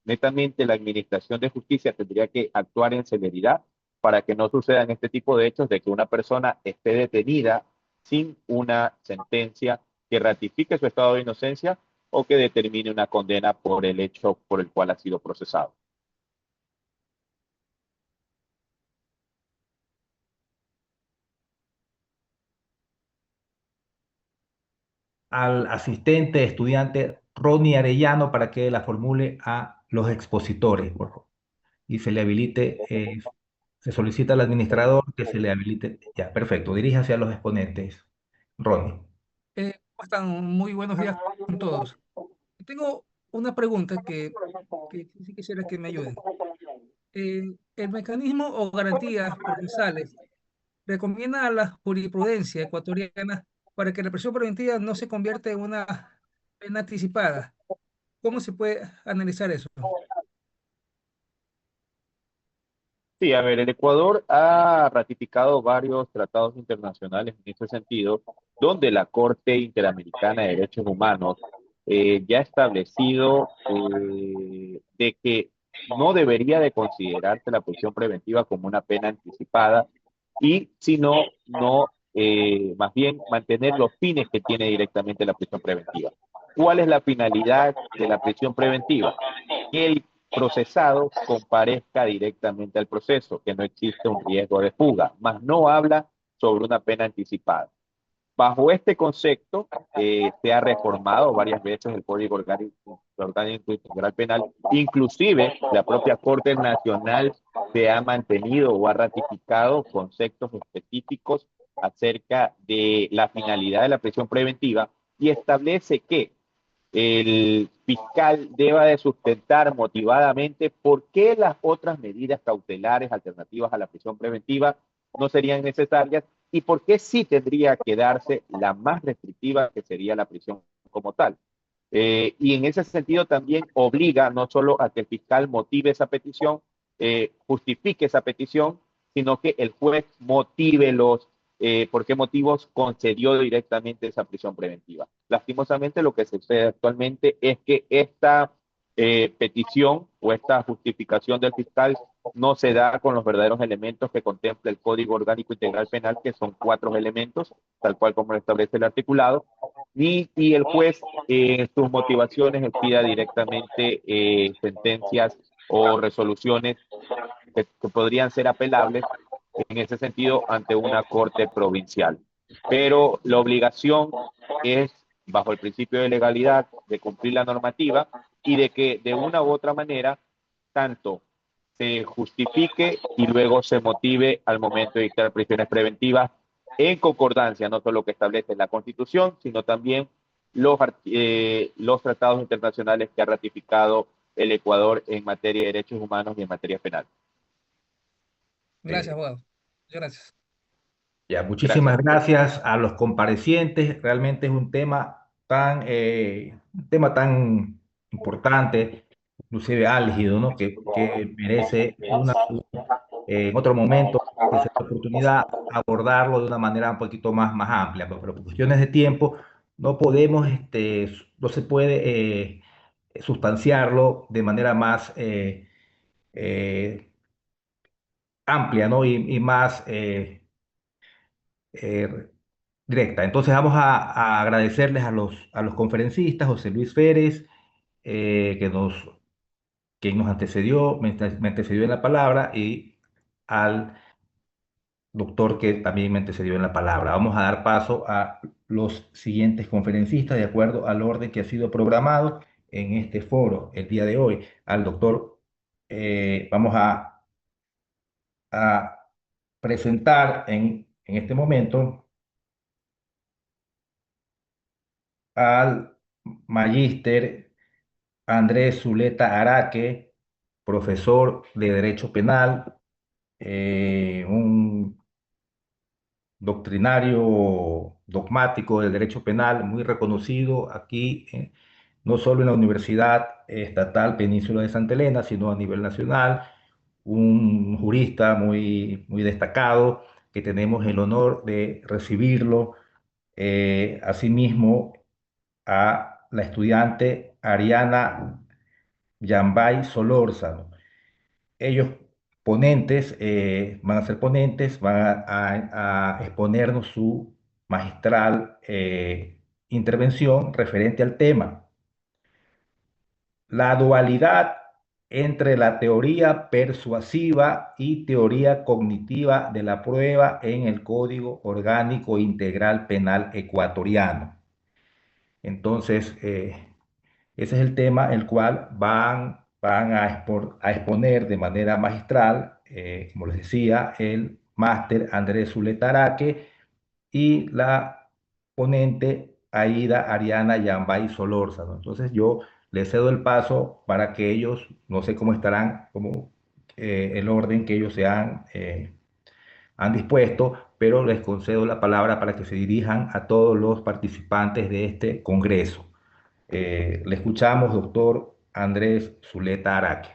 netamente la Administración de Justicia tendría que actuar en celeridad para que no sucedan este tipo de hechos de que una persona esté detenida sin una sentencia que ratifique su estado de inocencia o que determine una condena por el hecho por el cual ha sido procesado. Al asistente, estudiante Ronnie Arellano para que la formule a los expositores, por favor. Y se le habilite, se solicita al administrador que se le habilite. Ya, perfecto. Dirija hacia los exponentes. Ronnie. ¿Cómo están? Muy buenos días con todos. Tengo una pregunta que sí quisiera que me ayuden. ¿El mecanismo o garantías procesales recomienda a la jurisprudencia ecuatoriana para que la prisión preventiva no se convierta en una pena anticipada? ¿Cómo se puede analizar eso? Sí, a ver, el Ecuador ha ratificado varios tratados internacionales en ese sentido, donde la Corte Interamericana de Derechos Humanos ya ha establecido de que no debería de considerarse la prisión preventiva como una pena anticipada y sino no más bien mantener los fines que tiene directamente la prisión preventiva. ¿Cuál es la finalidad de la prisión preventiva? Que el procesado comparezca directamente al proceso, que no existe un riesgo de fuga, mas no habla sobre una pena anticipada. Bajo este concepto, se ha reformado varias veces el Código Orgánico Integral Penal, inclusive la propia Corte Nacional se ha mantenido o ha ratificado conceptos específicos acerca de la finalidad de la prisión preventiva y establece que el fiscal deba de sustentar motivadamente por qué las otras medidas cautelares alternativas a la prisión preventiva no serían necesarias y por qué sí tendría que darse la más restrictiva, que sería la prisión como tal. Y en ese sentido también obliga no solo a que el fiscal motive esa petición, justifique esa petición, sino que el juez motive por qué motivos concedió directamente esa prisión preventiva. Lastimosamente lo que sucede actualmente es que esta petición o esta justificación del fiscal no se da con los verdaderos elementos que contempla el Código Orgánico Integral Penal, que son 4 elementos, tal cual como lo establece el articulado, y el juez en sus motivaciones expida directamente sentencias o resoluciones que podrían ser apelables en ese sentido ante una corte provincial. Pero la obligación es, bajo el principio de legalidad, de cumplir la normativa y de que de una u otra manera, tanto se justifique y luego se motive al momento de dictar prisiones preventivas en concordancia, no solo que establece la Constitución, sino también los tratados internacionales que ha ratificado el Ecuador en materia de derechos humanos y en materia penal. Gracias, Eh, abogado. Muchas gracias. Ya, Gracias, muchísimas doctor. gracias a los comparecientes. Realmente es un tema tan importante, inclusive álgido, ¿no? Que merece en otro momento, que sea la oportunidad, abordarlo de una manera un poquito más amplia, pero por cuestiones de tiempo no podemos, no se puede sustanciarlo de manera más eh, amplia, ¿no? Y más eh, directa. Entonces vamos a agradecerles a los conferencistas, José Luis Férez, que quien nos antecedió, me antecedió en la palabra, y al doctor que también me antecedió en la palabra. Vamos a dar paso a los siguientes conferencistas de acuerdo al orden que ha sido programado en este foro el día de hoy. Al doctor, vamos a presentar en este momento al magíster Andrés Zuleta Araque, profesor de Derecho Penal, un doctrinario dogmático del derecho penal muy reconocido aquí, no solo en la Universidad Estatal Península de Santa Elena, sino a nivel nacional, un jurista muy destacado que tenemos el honor de recibirlo, asimismo a la estudiante Ariana Yambay Solórzano. Ellos van a ser ponentes, van a exponernos su magistral intervención referente al tema, la dualidad entre la teoría persuasiva y teoría cognitiva de la prueba en el Código Orgánico Integral Penal Ecuatoriano. Entonces, ese es el tema el cual van a exponer de manera magistral, como les decía, el máster Andrés Zuleta Araque y la ponente Aida Ariana Yambay Solórzano. Entonces yo les cedo el paso para que ellos, no sé cómo estarán, como el orden que ellos han dispuesto, pero les concedo la palabra para que se dirijan a todos los participantes de este congreso. Le escuchamos, doctor Andrés Zuleta Araque.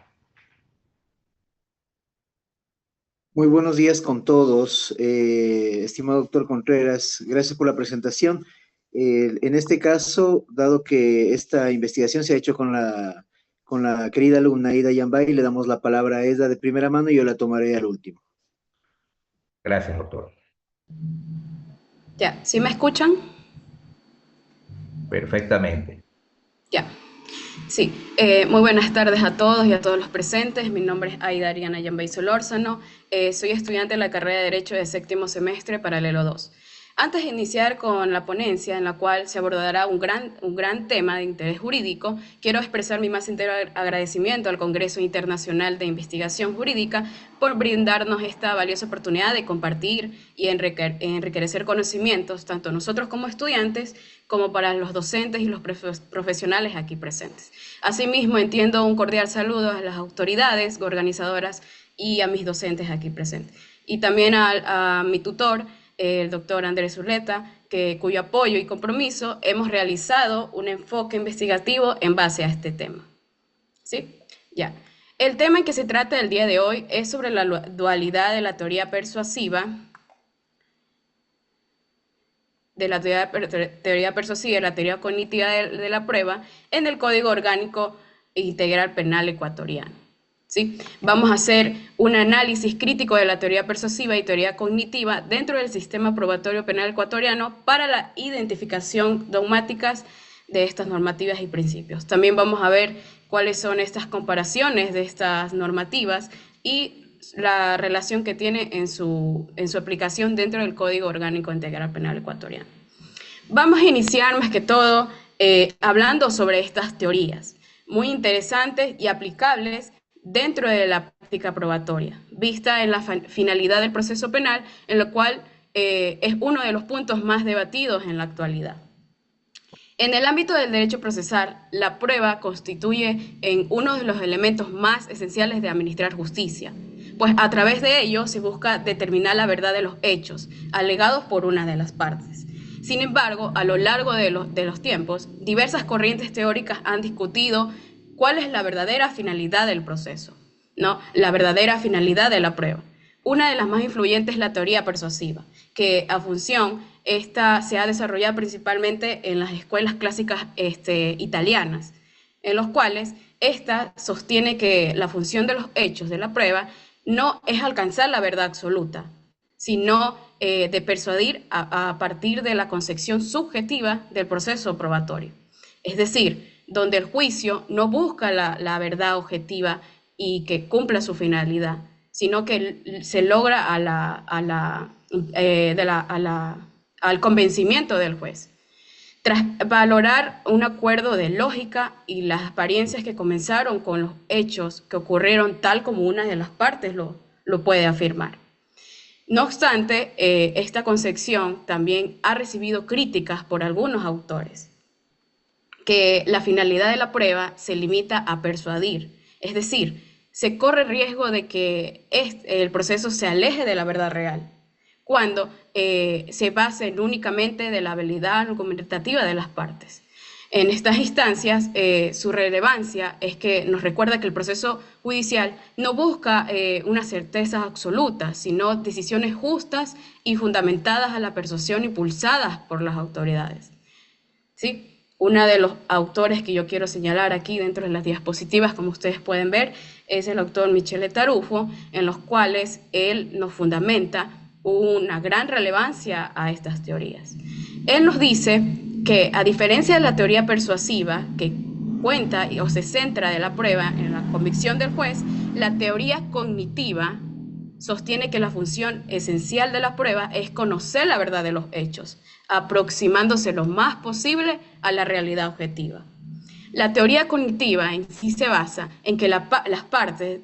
Muy buenos días con todos, estimado doctor Contreras, gracias por la presentación. En este caso, dado que esta investigación se ha hecho con la querida alumna Aida Yambay, le damos la palabra a ella de primera mano y yo la tomaré al último. Gracias, doctor. Ya, ¿sí me escuchan? Perfectamente. Ya, sí. Muy buenas tardes a todos y a todos los presentes. Mi nombre es Aida Ariana Yambay Solórzano. Soy estudiante de la carrera de Derecho de séptimo semestre, paralelo 2. Antes de iniciar con la ponencia, en la cual se abordará un gran tema de interés jurídico, quiero expresar mi más sincero agradecimiento al Congreso Internacional de Investigación Jurídica por brindarnos esta valiosa oportunidad de compartir y enriquecer conocimientos, tanto nosotros como estudiantes, como para los docentes y los profesionales aquí presentes. Asimismo, entiendo un cordial saludo a las autoridades organizadoras y a mis docentes aquí presentes. Y también a mi tutor, el doctor Andrés Zuleta, cuyo apoyo y compromiso hemos realizado un enfoque investigativo en base a este tema. ¿Sí? Ya. El tema en que se trata el día de hoy es sobre la dualidad de la teoría persuasiva, y la teoría cognitiva de la prueba en el Código Orgánico Integral Penal Ecuatoriano. ¿Sí? Vamos a hacer un análisis crítico de la teoría persuasiva y teoría cognitiva dentro del sistema probatorio penal ecuatoriano para la identificación dogmáticas de estas normativas y principios. También vamos a ver cuáles son estas comparaciones de estas normativas y la relación que tiene en su aplicación dentro del Código Orgánico Integral Penal Ecuatoriano. Vamos a iniciar más que todo hablando sobre estas teorías, muy interesantes y aplicables dentro de la práctica probatoria, vista en la finalidad del proceso penal, en lo cual es uno de los puntos más debatidos en la actualidad. En el ámbito del derecho procesal, la prueba constituye uno de los elementos más esenciales de administrar justicia, pues a través de ello se busca determinar la verdad de los hechos alegados por una de las partes. Sin embargo, a lo largo de los tiempos, diversas corrientes teóricas han discutido cuál es la verdadera finalidad del proceso, ¿no? La verdadera finalidad de la prueba. Una de las más influyentes es la teoría persuasiva, que a función esta se ha desarrollado principalmente en las escuelas clásicas italianas, en los cuales esta sostiene que la función de los hechos de la prueba no es alcanzar la verdad absoluta, sino de persuadir a partir de la concepción subjetiva del proceso probatorio. Es decir, donde el juicio no busca la verdad objetiva y que cumpla su finalidad, sino que se logra al convencimiento del juez. Tras valorar un acuerdo de lógica y las apariencias que comenzaron con los hechos que ocurrieron tal como una de las partes lo puede afirmar. No obstante, esta concepción también ha recibido críticas por algunos autores, que la finalidad de la prueba se limita a persuadir, es decir, se corre riesgo de que el proceso se aleje de la verdad real, cuando se base únicamente de la habilidad argumentativa de las partes. En estas instancias, su relevancia es que nos recuerda que el proceso judicial no busca una certeza absoluta, sino decisiones justas y fundamentadas a la persuasión impulsadas por las autoridades. ¿Sí? Uno de los autores que yo quiero señalar aquí dentro de las diapositivas, como ustedes pueden ver, es el autor Michele Tarufo, en los cuales él nos fundamenta una gran relevancia a estas teorías. Él nos dice que, a diferencia de la teoría persuasiva, que cuenta o se centra de la prueba en la convicción del juez, la teoría cognitiva sostiene que la función esencial de la prueba es conocer la verdad de los hechos, aproximándose lo más posible a la realidad objetiva. La teoría cognitiva en sí se basa en que las partes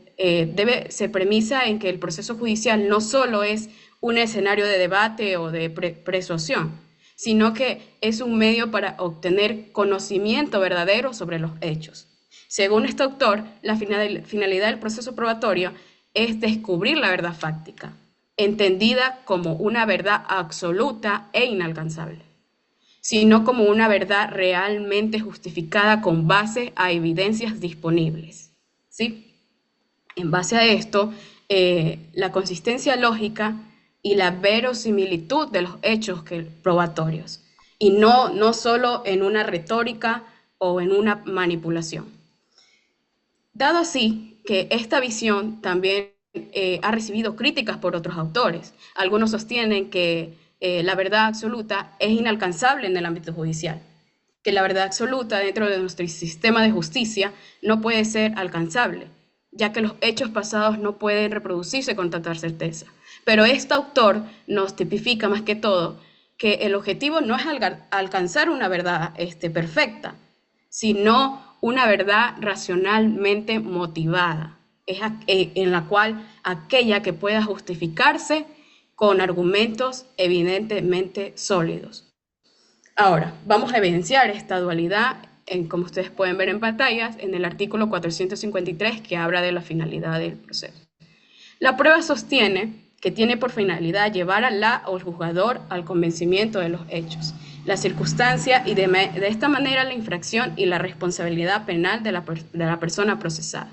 se premisa en que el proceso judicial no solo es un escenario de debate o de persuasión, sino que es un medio para obtener conocimiento verdadero sobre los hechos. Según este autor, la finalidad del proceso probatorio es descubrir la verdad fáctica, entendida como una verdad absoluta e inalcanzable, sino como una verdad realmente justificada con base a evidencias disponibles, ¿sí? En base a esto, la consistencia lógica y la verosimilitud de los hechos probatorios, y no solo en una retórica o en una manipulación. Dado así que esta visión también ha recibido críticas por otros autores. Algunos sostienen que la verdad absoluta es inalcanzable en el ámbito judicial, que la verdad absoluta dentro de nuestro sistema de justicia no puede ser alcanzable, ya que los hechos pasados no pueden reproducirse con tanta certeza. Pero este autor nos tipifica más que todo que el objetivo no es alcanzar una verdad perfecta, sino una verdad racionalmente motivada, en la cual aquella que pueda justificarse con argumentos evidentemente sólidos. Ahora, vamos a evidenciar esta dualidad, como ustedes pueden ver en pantallas, en el artículo 453 que habla de la finalidad del proceso. La prueba sostiene que tiene por finalidad llevar al juzgador al convencimiento de los hechos, la circunstancia y de esta manera la infracción y la responsabilidad penal de la persona procesada.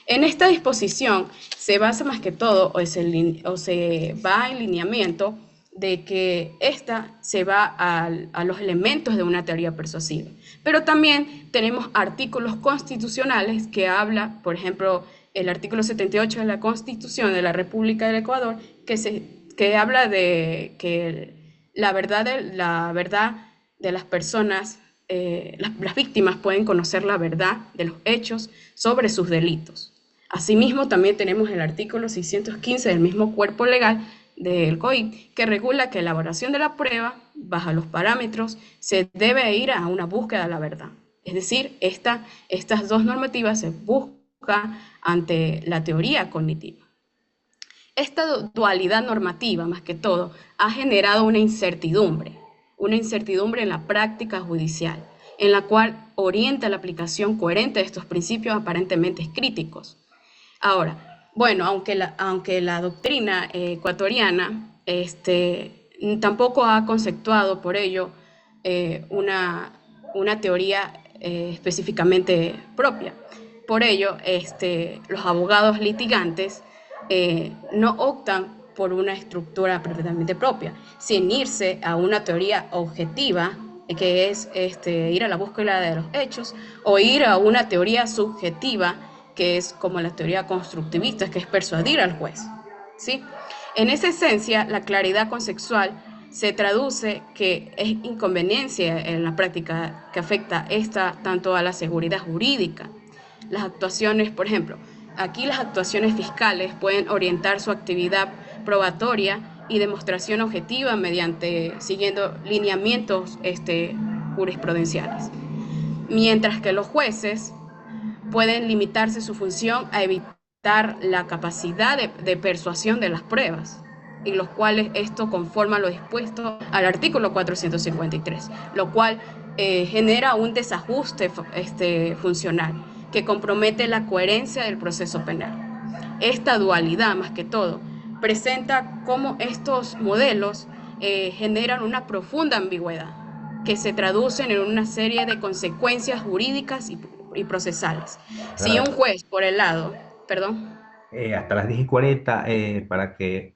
En esta disposición se basa más que todo o se va en lineamiento de que esta se va a los elementos de una teoría persuasiva. Pero también tenemos artículos constitucionales que habla, por ejemplo, el artículo 78 de la Constitución de la República del Ecuador, que habla de que la verdad de las personas, las víctimas pueden conocer la verdad de los hechos sobre sus delitos. Asimismo, también tenemos el artículo 615 del mismo cuerpo legal del COIP, que regula que la elaboración de la prueba, bajo los parámetros, se debe ir a una búsqueda de la verdad. Es decir, estas dos normativas se buscan ante la teoría cognitiva. Esta dualidad normativa, más que todo, ha generado una incertidumbre en la práctica judicial, en la cual orienta la aplicación coherente de estos principios aparentemente críticos. Ahora, bueno, aunque la doctrina ecuatoriana tampoco ha conceptuado por ello una teoría específicamente propia. Por ello, los abogados litigantes no optan por una estructura perfectamente propia, sin irse a una teoría objetiva, que es ir a la búsqueda de los hechos, o ir a una teoría subjetiva, que es como la teoría constructivista, que es persuadir al juez, ¿sí? En esa esencia, la claridad conceptual se traduce que es inconveniencia en la práctica que afecta tanto a la seguridad jurídica. Las actuaciones, por ejemplo, aquí las actuaciones fiscales pueden orientar su actividad probatoria y demostración objetiva siguiendo lineamientos jurisprudenciales, mientras que los jueces pueden limitarse su función a evitar la capacidad de persuasión de las pruebas, y los cuales esto conforma lo dispuesto al artículo 453, lo cual genera un desajuste funcional que compromete la coherencia del proceso penal. Esta dualidad, más que todo, presenta cómo estos modelos generan una profunda ambigüedad que se traducen en una serie de consecuencias jurídicas y procesales. Si un juez por el lado, perdón. Hasta las 10:40 para que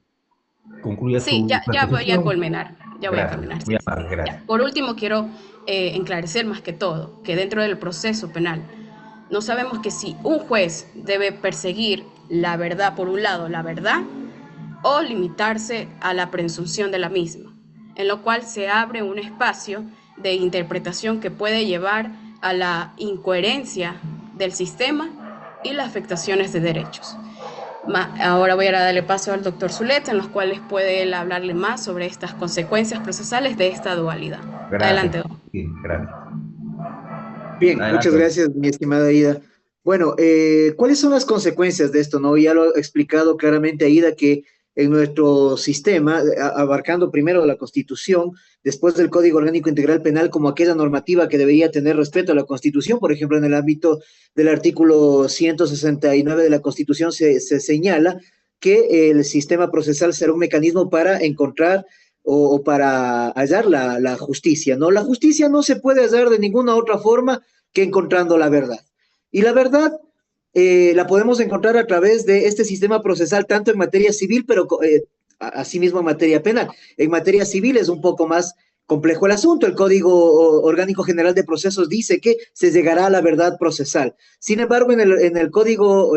concluya Sí, su ya voy a exposición. culminar. Ya voy a Gracias, culminar. muy amable, gracias. Por último, quiero enclarecer más que todo que dentro del proceso penal no sabemos que si un juez debe perseguir la verdad, por un lado, la verdad, o limitarse a la presunción de la misma, en lo cual se abre un espacio de interpretación que puede llevar a la incoherencia del sistema y las afectaciones de derechos. Ahora voy a darle paso al doctor Zuleta, en los cuales puede él hablarle más sobre estas consecuencias procesales de esta dualidad. Gracias. Adelante, doctor. Sí, gracias. Bien, Adelante. muchas gracias, mi estimada Aida. Bueno, ¿cuáles son las consecuencias de esto? ¿No? Ya lo ha explicado claramente Aida que en nuestro sistema, abarcando primero la Constitución, después del Código Orgánico Integral Penal como aquella normativa que debería tener respeto a la Constitución, por ejemplo, en el ámbito del artículo 169 de la Constitución se señala que el sistema procesal será un mecanismo para encontrar o para hallar la justicia, ¿no? La justicia no se puede hallar de ninguna otra forma que encontrando la verdad. Y la verdad la podemos encontrar a través de este sistema procesal, tanto en materia civil, pero asimismo en materia penal. En materia civil es un poco más complejo el asunto. El Código Orgánico General de Procesos dice que se llegará a la verdad procesal. Sin embargo, en el Código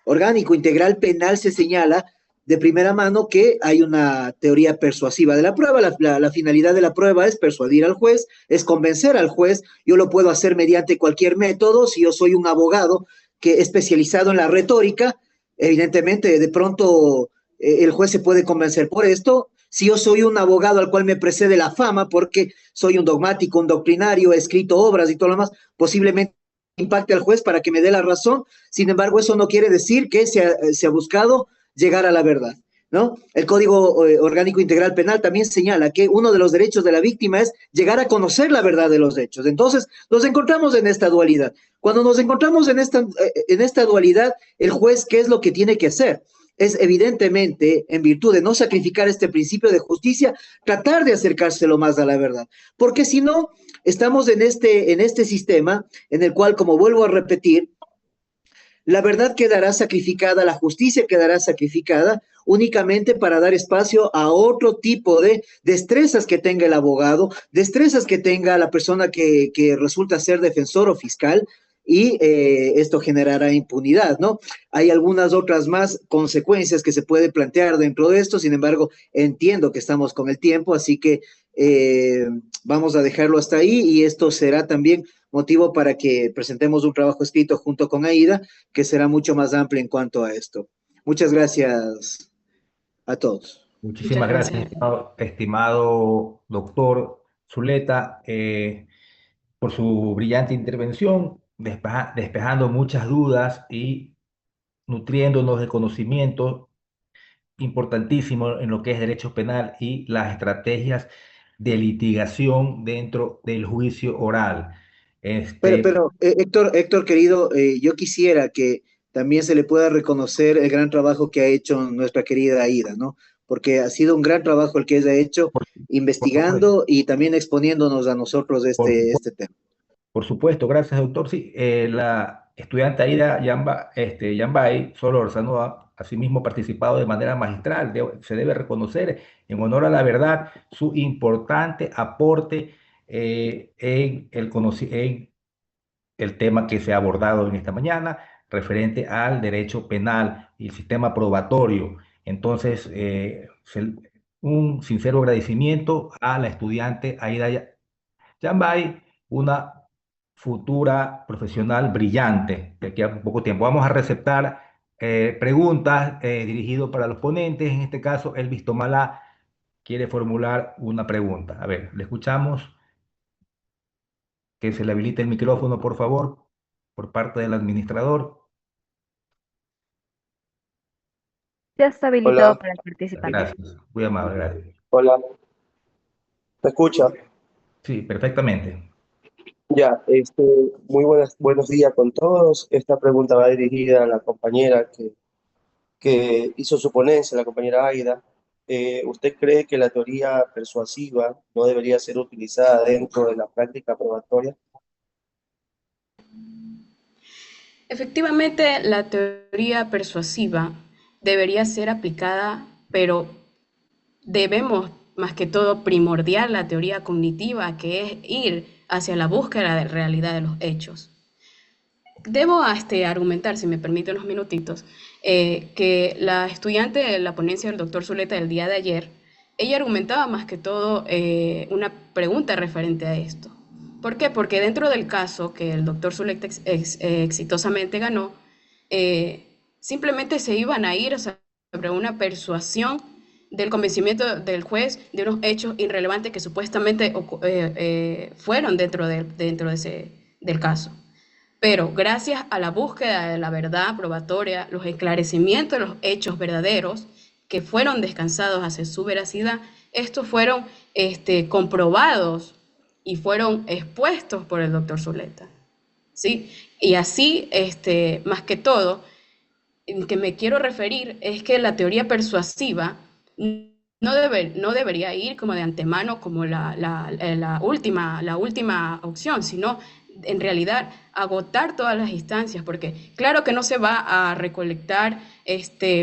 Orgánico Integral Penal se señala de primera mano que hay una teoría persuasiva de la prueba. La finalidad de la prueba es persuadir al juez, es convencer al juez. Yo lo puedo hacer mediante cualquier método. Si yo soy un abogado que especializado en la retórica, evidentemente de pronto el juez se puede convencer por esto. Si yo soy un abogado al cual me precede la fama porque soy un dogmático, un doctrinario, he escrito obras y todo lo demás, posiblemente impacte al juez para que me dé la razón. Sin embargo, eso no quiere decir que se ha buscado llegar a la verdad, ¿no? El Código Orgánico Integral Penal también señala que uno de los derechos de la víctima es llegar a conocer la verdad de los hechos. Entonces, nos encontramos en esta dualidad. Cuando nos encontramos en esta dualidad, el juez, ¿qué es lo que tiene que hacer? Es evidentemente, en virtud de no sacrificar este principio de justicia, tratar de acercárselo más a la verdad. Porque si no, estamos en este sistema en el cual, como vuelvo a repetir, la verdad quedará sacrificada, la justicia quedará sacrificada únicamente para dar espacio a otro tipo de destrezas que tenga el abogado, destrezas que tenga la persona que resulta ser defensor o fiscal, y esto generará impunidad, ¿no? Hay algunas otras más consecuencias que se puede plantear dentro de esto. Sin embargo, entiendo que estamos con el tiempo, así que vamos a dejarlo hasta ahí, y esto será también motivo para que presentemos un trabajo escrito junto con Aida, que será mucho más amplio en cuanto a esto. Muchas gracias a todos. Muchísimas gracias, estimado doctor Zuleta, por su brillante intervención, despejando muchas dudas y nutriéndonos de conocimiento importantísimo en lo que es derecho penal y las estrategias de litigación dentro del juicio oral. Este, Héctor querido, yo quisiera que también se le pueda reconocer el gran trabajo que ha hecho nuestra querida Aida, ¿no? Porque ha sido un gran trabajo el que ella ha hecho por, por supuesto, investigando y también exponiéndonos a nosotros por este tema. Por supuesto, gracias, doctor. Sí, la estudiante Aida Yambay Solórzano ha asimismo participado de manera magistral. Se debe reconocer, en honor a la verdad, su importante aporte en el tema que se ha abordado en esta mañana, referente al derecho penal y el sistema probatorio. Entonces, un sincero agradecimiento a la estudiante Aida Yambay, una futura profesional brillante de aquí a poco tiempo. Vamos a receptar preguntas dirigidas para los ponentes. En este caso, Elvis Tomala quiere formular una pregunta. A ver, le escuchamos. Que se le habilite el micrófono, por favor, por parte del administrador. Ya está habilitado Hola, para el participante. Gracias. Muy amable, gracias. hola, ¿me escucha? Sí, perfectamente. Ya, muy buenos días con todos. Esta pregunta va dirigida a la compañera que hizo su ponencia, la compañera Aida. ¿Usted cree que la teoría persuasiva no debería ser utilizada dentro de la práctica probatoria? Efectivamente, la teoría persuasiva debería ser aplicada, pero debemos, más que todo, primordiar la teoría cognitiva, que es ir hacia la búsqueda de realidad de los hechos. Debo argumentar, si me permite unos minutitos, que la estudiante de la ponencia del doctor Zuleta del día de ayer, ella argumentaba más que todo una pregunta referente a esto. ¿Por qué? Porque dentro del caso que el doctor Zuleta exitosamente ganó, simplemente se iban a ir sobre una persuasión del convencimiento del juez de unos hechos irrelevantes que supuestamente fueron dentro del caso. Pero gracias a la búsqueda de la verdad probatoria, los esclarecimientos de los hechos verdaderos que fueron descansados hacia su veracidad, estos fueron comprobados y fueron expuestos por el doctor Zuleta. ¿Sí? Y así, más que todo, en que me quiero referir es que la teoría persuasiva no debería ir como de antemano como la última opción, sino en realidad agotar todas las instancias, porque claro que no se va a recolectar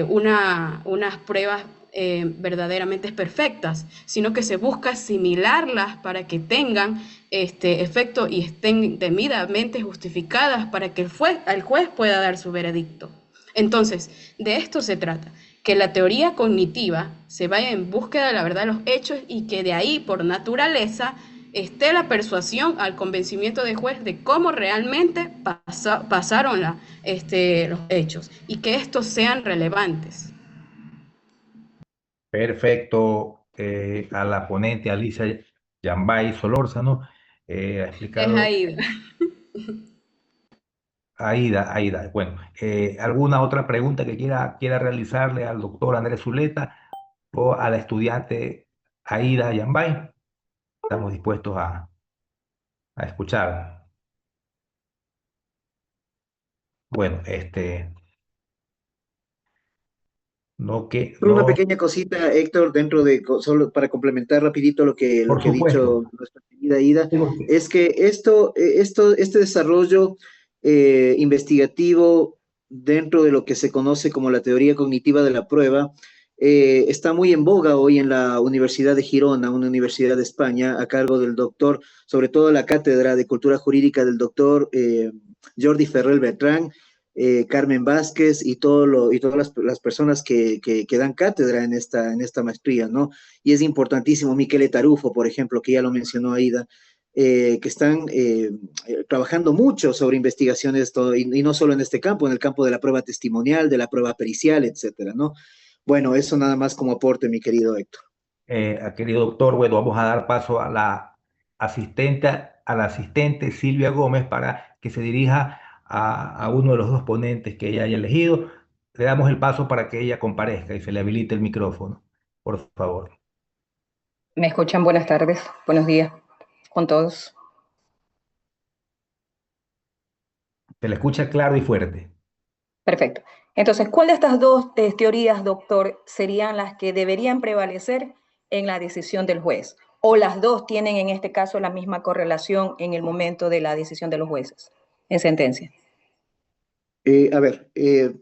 unas pruebas verdaderamente perfectas, sino que se busca asimilarlas para que tengan efecto y estén debidamente justificadas para que el juez pueda dar su veredicto. Entonces, de esto se trata, que la teoría cognitiva se vaya en búsqueda de la verdad de los hechos y que de ahí, por naturaleza, esté la persuasión al convencimiento del juez de cómo realmente pasaron los hechos y que estos sean relevantes. Perfecto. A la ponente Alicia Yambay Solórzano ha Es explicado. Aida. Aida. Bueno, ¿alguna otra pregunta que quiera realizarle al doctor Andrés Zuleta o a la estudiante Aida Yambay? Estamos dispuestos a escuchar. Bueno, Solo una no, pequeña cosita, Héctor, solo para complementar rapidito lo por que ha supuesto. dicho nuestra querida Ida, Digo que- es que este desarrollo investigativo dentro de lo que se conoce como la teoría cognitiva de la prueba está muy en boga hoy en la Universidad de Girona, una universidad de España, a cargo del doctor, sobre todo la cátedra de cultura jurídica del doctor Jordi Ferrer Bertrán, Carmen Vázquez y todas las personas que dan cátedra en esta maestría, ¿no? Y es importantísimo, Michele Tarufo, por ejemplo, que ya lo mencionó Aida, que están trabajando mucho sobre investigaciones, y no solo en este campo, en el campo de la prueba testimonial, de la prueba pericial, etcétera, ¿no? Bueno, eso nada más como aporte, mi querido Héctor. Querido doctor, bueno, vamos a dar paso a la asistente Silvia Gómez para que se dirija a uno de los dos ponentes que ella haya elegido. Le damos el paso para que ella comparezca y se le habilite el micrófono, por favor. ¿Me escuchan? Buenas tardes, buenos días con todos. Se le escucha claro y fuerte. Perfecto. Entonces, ¿cuál de estas dos teorías, doctor, serían las que deberían prevalecer en la decisión del juez? ¿O las dos tienen en este caso la misma correlación en el momento de la decisión de los jueces en sentencia?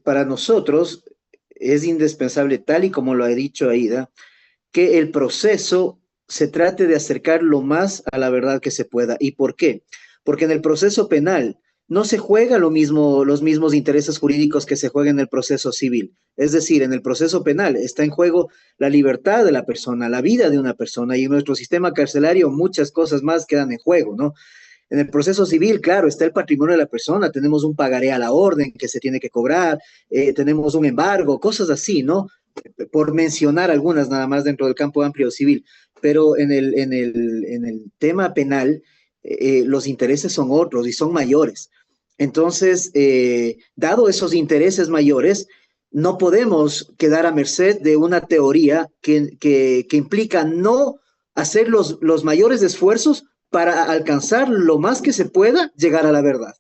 Para nosotros es indispensable, tal y como lo ha dicho Aida, que el proceso se trate de acercar lo más a la verdad que se pueda. ¿Y por qué? Porque en el proceso penal no se juega lo mismo, los mismos intereses jurídicos que se juegan en el proceso civil. Es decir, en el proceso penal está en juego la libertad de la persona, la vida de una persona, y en nuestro sistema carcelario muchas cosas más quedan en juego, ¿no? En el proceso civil, claro, está el patrimonio de la persona, tenemos un pagaré a la orden que se tiene que cobrar, tenemos un embargo, cosas así, ¿no? Por mencionar algunas nada más dentro del campo amplio civil, pero en el tema penal los intereses son otros y son mayores. Entonces, dado esos intereses mayores, no podemos quedar a merced de una teoría que implica no hacer los mayores esfuerzos para alcanzar lo más que se pueda llegar a la verdad.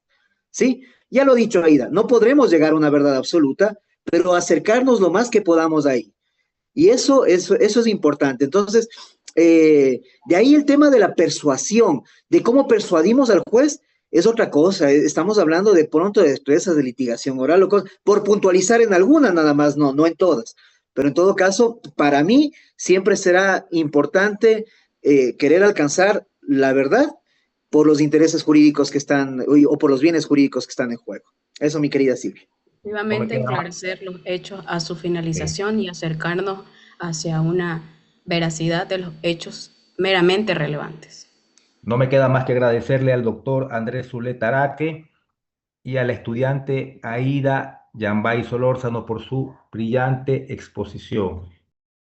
¿Sí? Ya lo ha dicho Aida, no podremos llegar a una verdad absoluta, pero acercarnos lo más que podamos ahí. Y eso es importante. Entonces, de ahí el tema de la persuasión, de cómo persuadimos al juez, es otra cosa. Estamos hablando de pronto de destrezas de litigación oral o cosas, por puntualizar en algunas nada más, no en todas. Pero en todo caso, para mí siempre será importante querer alcanzar la verdad por los intereses jurídicos que están, o por los bienes jurídicos que están en juego. Eso, mi querida Silvia. Efectivamente, esclarecer los hechos a su finalización y acercarnos hacia una veracidad de los hechos meramente relevantes. No me queda más que agradecerle al doctor Andrés Zuleta Araque y a la estudiante Aida Yambay Solórzano por su brillante exposición.